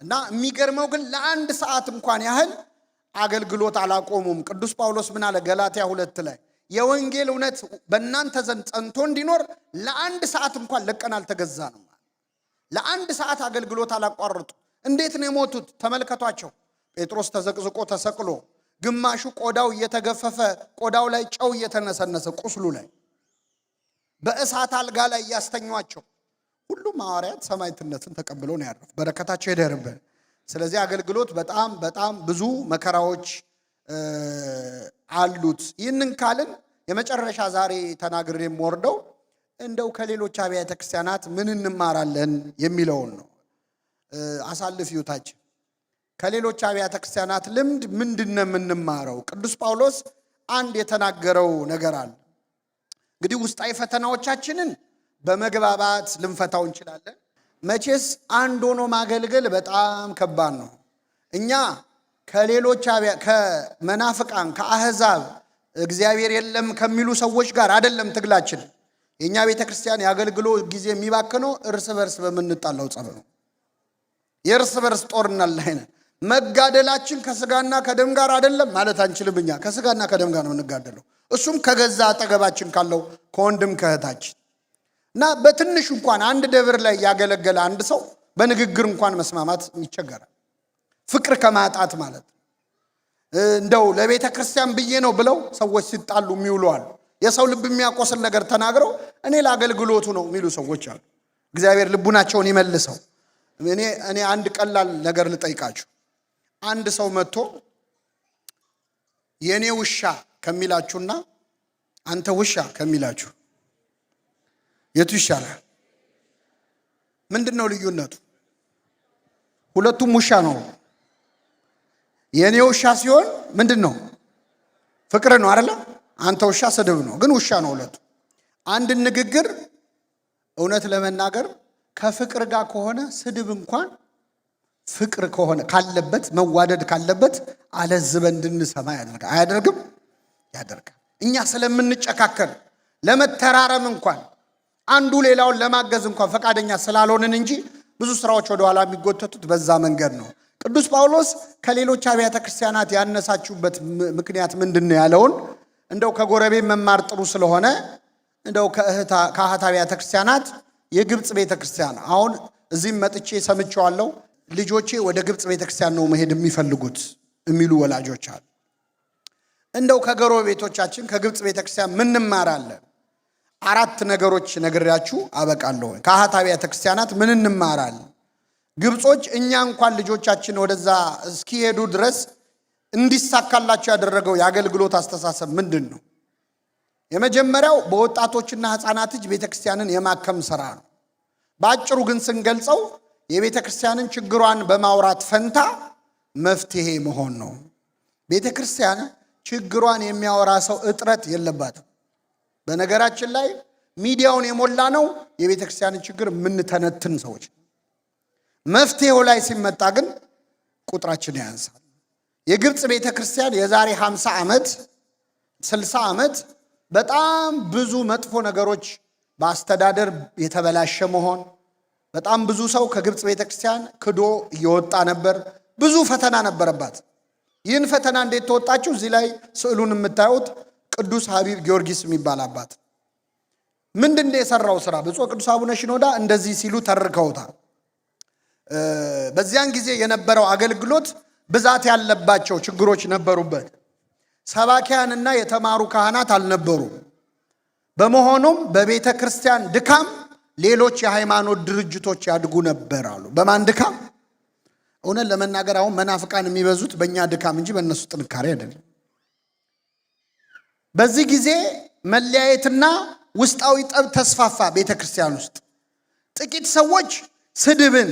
እና የሚገርመው ግን ለአንድ ሰዓት እንኳን ያህል አገልግሎት አላቆሙም። ቅዱስ ጳውሎስ ምን አለ? ገላትያ 2 ላይ የወንጌል እውነት በእናንተ ዘንድ ጸንቶ እንዲኖር ለአንድ ሰዓት እንኳን ለቀን አልተገዛንም። ለአንድ ሰዓት አገልግሎት አላቋረጡ። እንዴት ነው የሞቱት? ተመልከቷቸው። ጴጥሮስ ተዘቅዝቆ ተሰቅሎ፣ ግማሹ ቆዳው እየተገፈፈ ቆዳው ላይ ጨው እየተነሰነሰ ቁስሉ ላይ በእሳት አልጋ ላይ ያስተኟቸው። ሁሉም ሐዋርያት ሰማዕትነትን ተቀብለው ነው ያረፉት። በረከታቸው ይደርብን። ስለዚህ አገልግሎት በጣም በጣም ብዙ መከራዎች አሉት። ይህንን ካልን የመጨረሻ ዛሬ ተናግሬ የምወርደው እንደው ከሌሎች አብያተ ክርስቲያናት ምን እንማራለን የሚለውን ነው። አሳልፍ ሕይወታችን ከሌሎች አብያተ ክርስቲያናት ልምድ ምንድነው የምንማረው? ቅዱስ ጳውሎስ አንድ የተናገረው ነገር አለ። እንግዲህ ውስጣዊ ፈተናዎቻችንን በመግባባት ልንፈታው እንችላለን። መቼስ አንድ ሆኖ ማገልገል በጣም ከባድ ነው። እኛ ከሌሎች ከመናፍቃን ከአህዛብ እግዚአብሔር የለም ከሚሉ ሰዎች ጋር አይደለም ትግላችን። የኛ ቤተክርስቲያን ያገልግሎት ጊዜ የሚባክነው እርስ በርስ በመንጣላው ጸብ ነው። የእርስ በርስ ጦርነት ላይ ነን። መጋደላችን ከስጋና ከደም ጋር አይደለም ማለት አንችልም። እኛ ከስጋና ከደም ጋር ነው እንጋደለው፣ እሱም ከገዛ አጠገባችን ካለው ከወንድም ከእህታችን እና በትንሽ እንኳን አንድ ደብር ላይ ያገለገለ አንድ ሰው በንግግር እንኳን መስማማት ይቸገራል። ፍቅር ከማጣት ማለት እንደው ለቤተ ክርስቲያን ብዬ ነው ብለው ሰዎች ሲጣሉ የሚውሉ አሉ። የሰው ልብ የሚያቆስል ነገር ተናግረው እኔ ለአገልግሎቱ ነው የሚሉ ሰዎች አሉ። እግዚአብሔር ልቡናቸውን ይመልሰው። እኔ አንድ ቀላል ነገር ልጠይቃችሁ። አንድ ሰው መጥቶ የኔ ውሻ ከሚላችሁና አንተ ውሻ ከሚላችሁ የቱ ይሻላል? ምንድነው ልዩነቱ? ሁለቱም ውሻ ነው። የኔ ውሻ ሲሆን ምንድነው? ፍቅር ነው አይደል? አንተ ውሻ ስድብ ነው። ግን ውሻ ነው ሁለቱ። አንድ ንግግር እውነት ለመናገር ከፍቅር ጋር ከሆነ ስድብ እንኳን ፍቅር ከሆነ ካለበት መዋደድ ካለበት አለዝበ እንድንሰማ ያደርጋል። አያደርግም? ያደርጋል። እኛ ስለምንጨካከል ለመተራረም እንኳን አንዱ ሌላውን ለማገዝ እንኳን ፈቃደኛ ስላልሆንን እንጂ ብዙ ስራዎች ወደ ኋላ የሚጎተቱት በዛ መንገድ ነው። ቅዱስ ጳውሎስ ከሌሎች አብያተ ክርስቲያናት ያነሳችሁበት ምክንያት ምንድነው ያለውን እንደው ከጎረቤት መማር ጥሩ ስለሆነ እንደው ከአህት አብያተ ክርስቲያናት የግብጽ ቤተክርስቲያን አሁን እዚህም መጥቼ ሰምቼዋለሁ። ልጆቼ ወደ ግብጽ ቤተክርስቲያን ነው መሄድ የሚፈልጉት የሚሉ ወላጆች አሉ። እንደው ከጎረቤቶቻችን ከግብጽ ቤተክርስቲያን ምን እንማራለን? 4 ነገሮች ነግሬያችሁ አበቃለሁ። ከአህት አብያተ ክርስቲያናት ምን እንማራለን? ግብጾች እኛ እንኳን ልጆቻችን ወደዛ እስኪሄዱ ድረስ እንዲሳካላቸው ያደረገው የአገልግሎት አስተሳሰብ ምንድን ነው? የመጀመሪያው በወጣቶችና ህፃናት እጅ ቤተክርስቲያንን የማከም ሥራ ነው። በአጭሩ ግን ስንገልጸው የቤተክርስቲያንን ችግሯን በማውራት ፈንታ መፍትሄ መሆን ነው። ቤተክርስቲያን ችግሯን የሚያወራ ሰው እጥረት የለባትም። በነገራችን ላይ ሚዲያውን የሞላ ነው የቤተክርስቲያንን ችግር የምንተነትን ሰዎች። መፍትሄው ላይ ሲመጣ ግን ቁጥራችን ያንሳል። የግብጽ ቤተክርስቲያን የዛሬ 50 ዓመት 60 ዓመት በጣም ብዙ መጥፎ ነገሮች በአስተዳደር የተበላሸ መሆን፣ በጣም ብዙ ሰው ከግብጽ ቤተክርስቲያን ክዶ እየወጣ ነበር። ብዙ ፈተና ነበረባት። ይህን ፈተና እንዴት ተወጣችሁ? እዚህ ላይ ስዕሉን የምታዩት ቅዱስ ሐቢብ ጊዮርጊስ የሚባል አባት ምንድነው የሰራው ስራ? ብፁዕ ቅዱስ አቡነ ሽኖዳ እንደዚህ ሲሉ ተርከውታል። በዚያን ጊዜ የነበረው አገልግሎት ብዛት ያለባቸው ችግሮች ነበሩበት። ሰባኪያንና የተማሩ ካህናት አልነበሩ። በመሆኑም በቤተ ክርስቲያን ድካም ሌሎች የሃይማኖት ድርጅቶች ያድጉ ነበር አሉ። በማን ድካም? እውነት ለመናገር አሁን መናፍቃን የሚበዙት በእኛ ድካም እንጂ በእነሱ ጥንካሬ አይደለም። በዚህ ጊዜ መለያየትና ውስጣዊ ጠብ ተስፋፋ ቤተክርስቲያን ውስጥ። ጥቂት ሰዎች ስድብን፣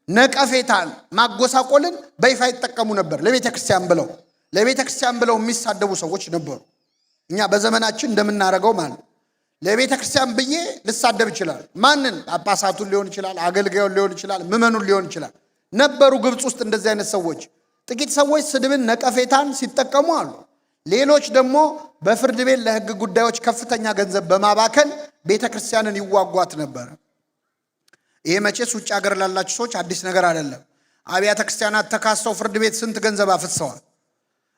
ነቀፌታን፣ ማጎሳቆልን በይፋ ይጠቀሙ ነበር። ለቤተክርስቲያን ብለው የሚሳደቡ ሰዎች ነበሩ። እኛ በዘመናችን እንደምናደርገው ማለት ለቤተክርስቲያን ብዬ ልሳደብ ይችላል። ማንን? ጳጳሳቱን ሊሆን ይችላል፣ አገልጋዩን ሊሆን ይችላል፣ ምዕመኑን ሊሆን ይችላል። ነበሩ ግብፅ ውስጥ እንደዚህ አይነት ሰዎች። ጥቂት ሰዎች ስድብን፣ ነቀፌታን ሲጠቀሙ አሉ። ሌሎች ደግሞ በፍርድ ቤት ለሕግ ጉዳዮች ከፍተኛ ገንዘብ በማባከን ቤተክርስቲያንን ይዋጓት ነበር። ይሄ መቼስ ውጭ ሀገር ላላችሁ ሰዎች አዲስ ነገር አይደለም። አብያተ ክርስቲያናት ተካሰው ፍርድ ቤት ስንት ገንዘብ አፍሰዋል።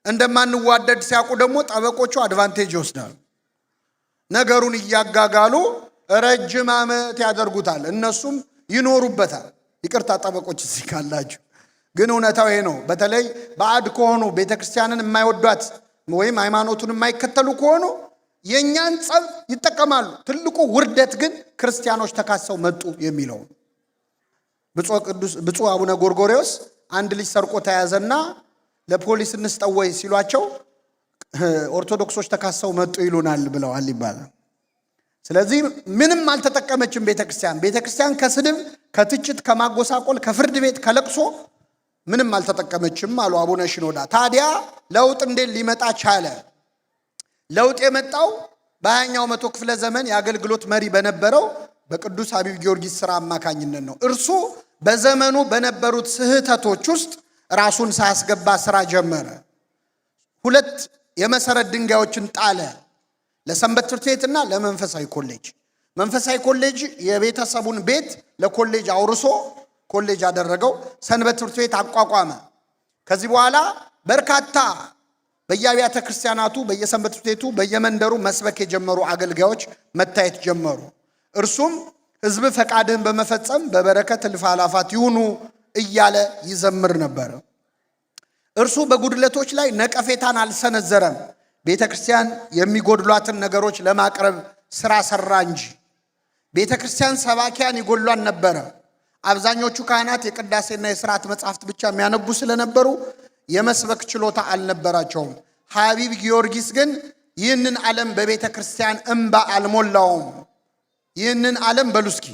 እንደማንዋደድ ሲያውቁ ደግሞ ጠበቆቹ አድቫንቴጅ ይወስዳሉ። ነገሩን እያጋጋሉ ረጅም ዓመት ያደርጉታል፣ እነሱም ይኖሩበታል። ይቅርታ ጠበቆች እዚህ ካላችሁ፣ ግን እውነታው ይሄ ነው። በተለይ ባዕድ ከሆኑ ቤተክርስቲያንን የማይወዷት ወይም ሃይማኖቱን የማይከተሉ ከሆኑ የኛን ጸብ ይጠቀማሉ። ትልቁ ውርደት ግን ክርስቲያኖች ተካሰው መጡ የሚለው። ብፁዕ አቡነ ጎርጎርዮስ አንድ ልጅ ሰርቆ ተያዘና ለፖሊስ እንስጠው ወይ ሲሏቸው ኦርቶዶክሶች ተካሰው መጡ ይሉናል ብለዋል ይባላል። ስለዚህ ምንም አልተጠቀመችም ቤተክርስቲያን ከስድብ፣ ከትችት፣ ከማጎሳቆል፣ ከፍርድ ቤት፣ ከለቅሶ ምንም አልተጠቀመችም አሉ አቡነ ሽኖዳ። ታዲያ ለውጥ እንዴት ሊመጣ ቻለ? ለውጥ የመጣው በ20ኛው መቶ ክፍለ ዘመን የአገልግሎት መሪ በነበረው በቅዱስ ሐቢብ ጊዮርጊስ ሥራ አማካኝነት ነው። እርሱ በዘመኑ በነበሩት ስህተቶች ውስጥ ራሱን ሳያስገባ ሥራ ጀመረ። 2 የመሰረት ድንጋዮችን ጣለ፣ ለሰንበት ትምህርት ቤትና ለመንፈሳዊ ኮሌጅ። መንፈሳዊ ኮሌጅ የቤተሰቡን ቤት ለኮሌጅ አውርሶ ኮሌጅ አደረገው። ሰንበት ትምህርት ቤት አቋቋመ። ከዚህ በኋላ በርካታ በየአብያተ ክርስቲያናቱ፣ በየሰንበት ትምህርት ቤቱ፣ በየመንደሩ መስበክ የጀመሩ አገልጋዮች መታየት ጀመሩ። እርሱም ሕዝብ ፈቃድህን በመፈጸም በበረከት እልፍ አእላፋት ይሁኑ እያለ ይዘምር ነበር። እርሱ በጉድለቶች ላይ ነቀፌታን አልሰነዘረም። ቤተ ክርስቲያን የሚጎድሏትን ነገሮች ለማቅረብ ስራ ሰራ እንጂ። ቤተ ክርስቲያን ሰባኪያን ይጎድሏን ነበረ። አብዛኞቹ ካህናት የቅዳሴና የሥርዓት መጻሕፍት ብቻ የሚያነቡ ስለነበሩ የመስበክ ችሎታ አልነበራቸውም። ሐቢብ ጊዮርጊስ ግን ይህንን ዓለም በቤተ ክርስቲያን እንባ አልሞላውም። ይህንን ዓለም በሉስኪ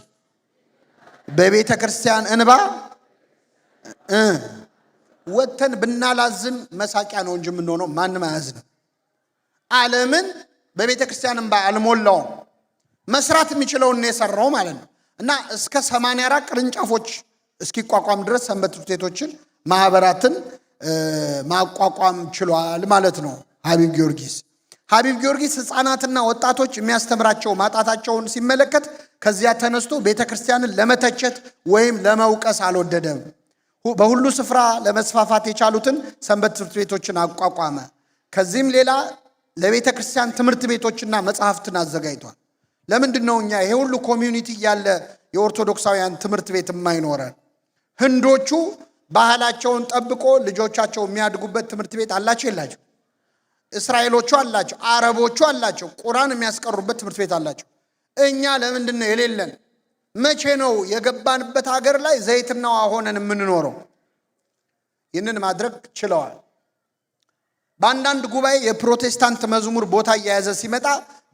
በቤተ ክርስቲያን እንባ ወተን ብናላዝን መሳቂያ ነው እንጂ የምንሆነው ማንም አያዝንም። ዓለምን በቤተ ክርስቲያን እንባ አልሞላውም። መስራት የሚችለውን ነው የሰራው ማለት ነው። እና እስከ 84 ቅርንጫፎች እስኪቋቋም ድረስ ሰንበት ትምህርት ቤቶችን፣ ማህበራትን ማቋቋም ችሏል ማለት ነው ሐቢብ ጊዮርጊስ። ሐቢብ ጊዮርጊስ ሕፃናትና ወጣቶች የሚያስተምራቸው ማጣታቸውን ሲመለከት ከዚያ ተነስቶ ቤተ ክርስቲያንን ለመተቸት ወይም ለመውቀስ አልወደደም። በሁሉ ስፍራ ለመስፋፋት የቻሉትን ሰንበት ትምህርት ቤቶችን አቋቋመ። ከዚህም ሌላ ለቤተ ክርስቲያን ትምህርት ቤቶችና መጽሐፍትን አዘጋጅቷል። ለምንድን ነው እኛ ይሄ ሁሉ ኮሚዩኒቲ ያለ የኦርቶዶክሳውያን ትምህርት ቤት የማይኖረን? ህንዶቹ ባህላቸውን ጠብቆ ልጆቻቸው የሚያድጉበት ትምህርት ቤት አላቸው የላቸው? እስራኤሎቹ አላቸው፣ አረቦቹ አላቸው፣ ቁርአን የሚያስቀሩበት ትምህርት ቤት አላቸው። እኛ ለምንድን ነው የሌለን? መቼ ነው የገባንበት ሀገር ላይ ዘይትና ውሃ ሆነን የምንኖረው? ይህንን ማድረግ ችለዋል። በአንዳንድ ጉባኤ የፕሮቴስታንት መዝሙር ቦታ እየያዘ ሲመጣ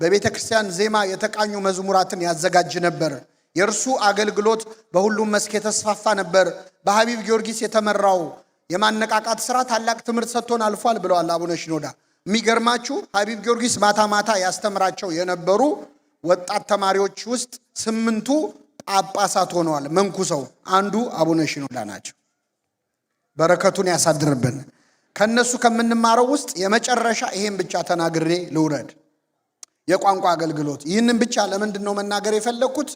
በቤተ ክርስቲያን ዜማ የተቃኙ መዝሙራትን ያዘጋጅ ነበር። የእርሱ አገልግሎት በሁሉም መስክ የተስፋፋ ነበር። በሐቢብ ጊዮርጊስ የተመራው የማነቃቃት ሥራ ታላቅ ትምህርት ሰጥቶን አልፏል ብለዋል አቡነ ሽኖዳ። የሚገርማችሁ ሐቢብ ጊዮርጊስ ማታ ማታ ያስተምራቸው የነበሩ ወጣት ተማሪዎች ውስጥ 8ቱ ጳጳሳት ሆነዋል። መንኩሰው አንዱ አቡነ ሽኖዳ ናቸው። በረከቱን ያሳድርብን። ከነሱ ከምንማረው ውስጥ የመጨረሻ ይሄን ብቻ ተናግሬ ልውረድ። የቋንቋ አገልግሎት። ይህንን ብቻ ለምንድን ነው መናገር የፈለግኩት?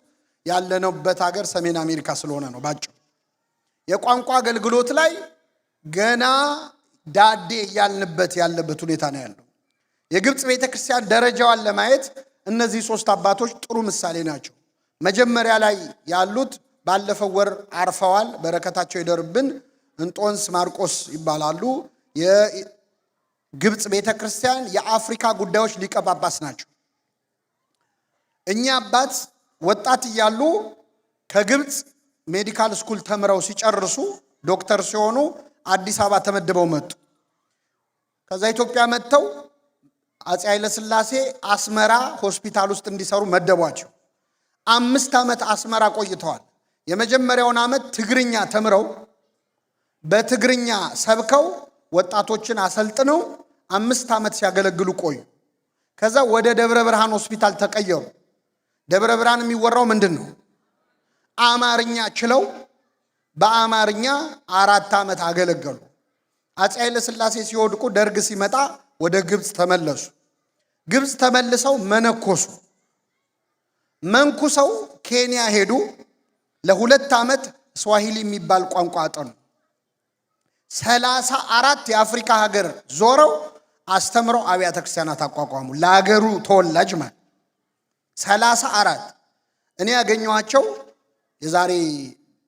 ያለነውበት ሀገር ሰሜን አሜሪካ ስለሆነ ነው። ባጭሩ የቋንቋ አገልግሎት ላይ ገና ዳዴ እያልንበት ያለበት ሁኔታ ነው ያለው። የግብፅ ቤተክርስቲያን ደረጃዋን ለማየት እነዚህ 3 አባቶች ጥሩ ምሳሌ ናቸው። መጀመሪያ ላይ ያሉት ባለፈው ወር አርፈዋል። በረከታቸው ይደርብን። እንጦንስ ማርቆስ ይባላሉ። የግብፅ ቤተክርስቲያን የአፍሪካ ጉዳዮች ሊቀ ጳጳስ ናቸው። እኛ አባት ወጣት እያሉ ከግብፅ ሜዲካል ስኩል ተምረው ሲጨርሱ ዶክተር ሲሆኑ አዲስ አበባ ተመድበው መጡ። ከዛ ኢትዮጵያ መጥተው አፄ ኃይለ ሥላሴ አስመራ ሆስፒታል ውስጥ እንዲሰሩ መደቧቸው። 5 ዓመት አስመራ ቆይተዋል። የመጀመሪያውን ዓመት ትግርኛ ተምረው በትግርኛ ሰብከው ወጣቶችን አሰልጥነው 5 ዓመት ሲያገለግሉ ቆዩ። ከዛ ወደ ደብረ ብርሃን ሆስፒታል ተቀየሩ። ደብረ ብርሃን የሚወራው ምንድነው? አማርኛ ችለው በአማርኛ 4 ዓመት አገለገሉ። አፄ ኃይለ ሥላሴ ሲወድቁ ደርግ ሲመጣ ወደ ግብጽ ተመለሱ። ግብጽ ተመልሰው መነኮሱ። መንኩሰው ኬንያ ሄዱ። ለ2 ዓመት ስዋሂሊ የሚባል ቋንቋ አጠኑ። 34 የአፍሪካ ሀገር ዞረው አስተምረው አብያተ ክርስቲያናት አቋቋሙ። ለሀገሩ ተወላጅ ማለት 34 እኔ ያገኘኋቸው የዛሬ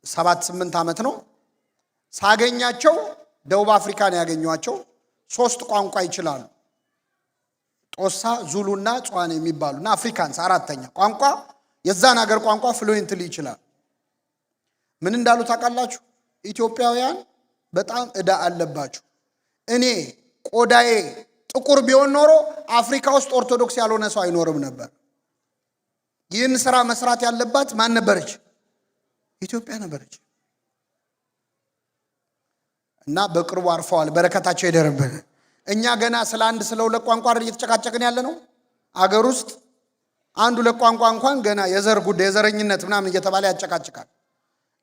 7-8 ዓመት ነው። ሳገኛቸው ደቡብ አፍሪካን ያገኘኋቸው 3 ቋንቋ ይችላሉ። ጦሳ፣ ዙሉና ጿን የሚባሉና አፍሪካንስ 4ኛ ቋንቋ የዛን ሀገር ቋንቋ ፍሉዌንትሊ ይችላል። ምን እንዳሉ ታውቃላችሁ? ኢትዮጵያውያን በጣም ዕዳ አለባችሁ። እኔ ቆዳዬ ጥቁር ቢሆን ኖሮ አፍሪካ ውስጥ ኦርቶዶክስ ያልሆነ ሰው አይኖርም ነበር። ይህን ስራ መስራት ያለባት ማን ነበረች? ኢትዮጵያ ነበረች። እና በቅርቡ አርፈዋል። በረከታቸው ይደርብን። እኛ ገና ስለ 2 ቋንቋ እየተጨቃጨቅን ያለ ነው። አገር ውስጥ 2 ቋንቋ እንኳን ገና የዘር ጉዳይ የዘረኝነት ምናምን እየተባለ ያጨቃጭቃል።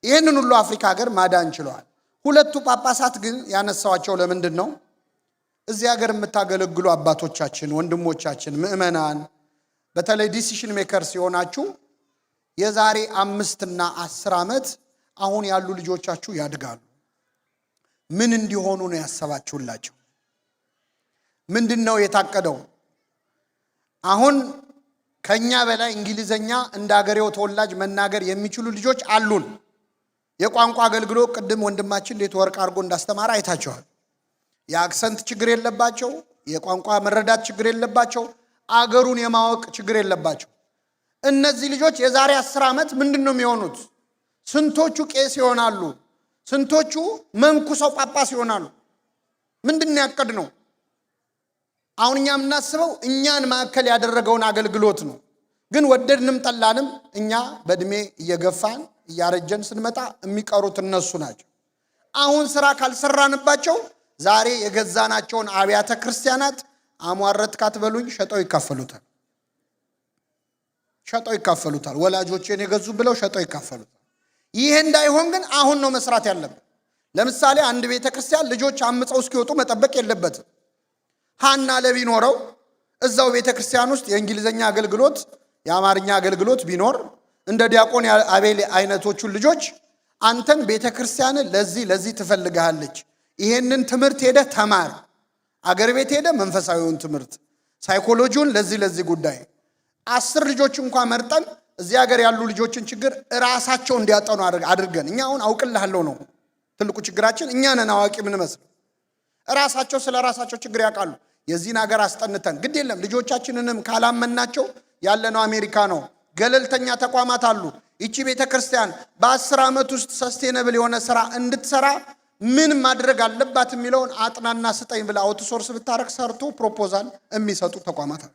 ይህንን ሁሉ አፍሪካ ሀገር ማዳን ችለዋል። 2 ጳጳሳት ግን ያነሳዋቸው ለምንድን ነው? እዚህ ሀገር የምታገለግሉ አባቶቻችን፣ ወንድሞቻችን፣ ምእመናን በተለይ ዲሲሽን ሜከር ሲሆናችሁ የዛሬ 5 እና 10 ዓመት አሁን ያሉ ልጆቻችሁ ያድጋሉ። ምን እንዲሆኑ ነው ያሰባችሁላቸው? ምንድነው የታቀደው? አሁን ከኛ በላይ እንግሊዘኛ እንደ ሀገሬው ተወላጅ መናገር የሚችሉ ልጆች አሉን። የቋንቋ አገልግሎት ቅድም ወንድማችን እንዴት ወርቅ አድርጎ እንዳስተማረ አይታችኋል። የአክሰንት ችግር የለባቸው፣ የቋንቋ መረዳት ችግር የለባቸው፣ አገሩን የማወቅ ችግር የለባቸው። እነዚህ ልጆች የዛሬ 10 ዓመት ምንድነው የሚሆኑት? ስንቶቹ ቄስ ይሆናሉ? ስንቶቹ መንኩሰው ጳጳስ ይሆናሉ? ምንድነው ያቀድነው? አሁን እኛ የምናስበው እኛን ማዕከል ያደረገውን አገልግሎት ነው። ግን ወደድንም ጠላንም እኛ በእድሜ እየገፋን እያረጀን ስንመጣ የሚቀሩት እነሱ ናቸው። አሁን ስራ ካልሰራንባቸው ዛሬ የገዛናቸውን አብያተ ክርስቲያናት አሟረት ካትበሉኝ ሸጠው ይካፈሉታል። ወላጆቼን የገዙ ብለው ሸጠው ይካፈሉታል። ይሄ እንዳይሆን ግን አሁን ነው መስራት ያለብን። ለምሳሌ አንድ ቤተ ክርስቲያን ልጆች አምፀው እስኪወጡ መጠበቅ የለበትም። ሃና ለቢ ኖረው እዛው ቤተ ክርስቲያን ውስጥ የእንግሊዘኛ አገልግሎት የአማርኛ አገልግሎት ቢኖር እንደ ዲያቆን አቤል አይነቶቹን ልጆች አንተን ቤተ ክርስቲያን ለዚህ ትፈልጋለች፣ ይሄንን ትምህርት ሄደ ተማር፣ አገር ቤት ሄደ መንፈሳዊውን ትምህርት ሳይኮሎጂውን ለዚህ ጉዳይ 10 ልጆች እንኳን መርጠን እዚህ ሀገር ያሉ ልጆችን ችግር ራሳቸው እንዲያጠኑ አድርገን እኛ አሁን አውቅልሃለሁ ነው ትልቁ ችግራችን። እኛ ነን አዋቂ ምን መስል ራሳቸው ስለ ራሳቸው ችግር ያውቃሉ። የዚህን ሀገር አስጠንተን ግድ የለም ልጆቻችንንም ካላመናቸው ያለነው አሜሪካ ነው። ገለልተኛ ተቋማት አሉ። ይቺ ቤተክርስቲያን በ10 ዓመት ውስጥ ሰስቴነብል የሆነ ስራ እንድትሰራ ምን ማድረግ አለባት የሚለውን አጥናና ስጠኝ ብላ አውትሶርስ ብታረክ ሰርቶ ፕሮፖዛል የሚሰጡ ተቋማት አሉ።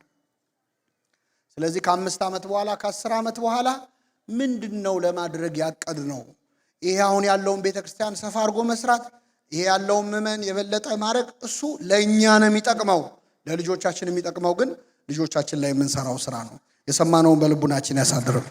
ስለዚህ ከ5 ዓመት በኋላ ከ10 ዓመት በኋላ ምንድነው ለማድረግ ያቀድነው? ይሄ አሁን ያለውን ቤተክርስቲያን ሰፋ አድርጎ መስራት፣ ይሄ ያለውን ምዕመን የበለጠ ማድረግ እሱ ለእኛ ነው የሚጠቅመው። ለልጆቻችን የሚጠቅመው ግን ልጆቻችን ላይ የምንሰራው ስራ ነው። የሰማነውን በልቡናችን ያሳድረው።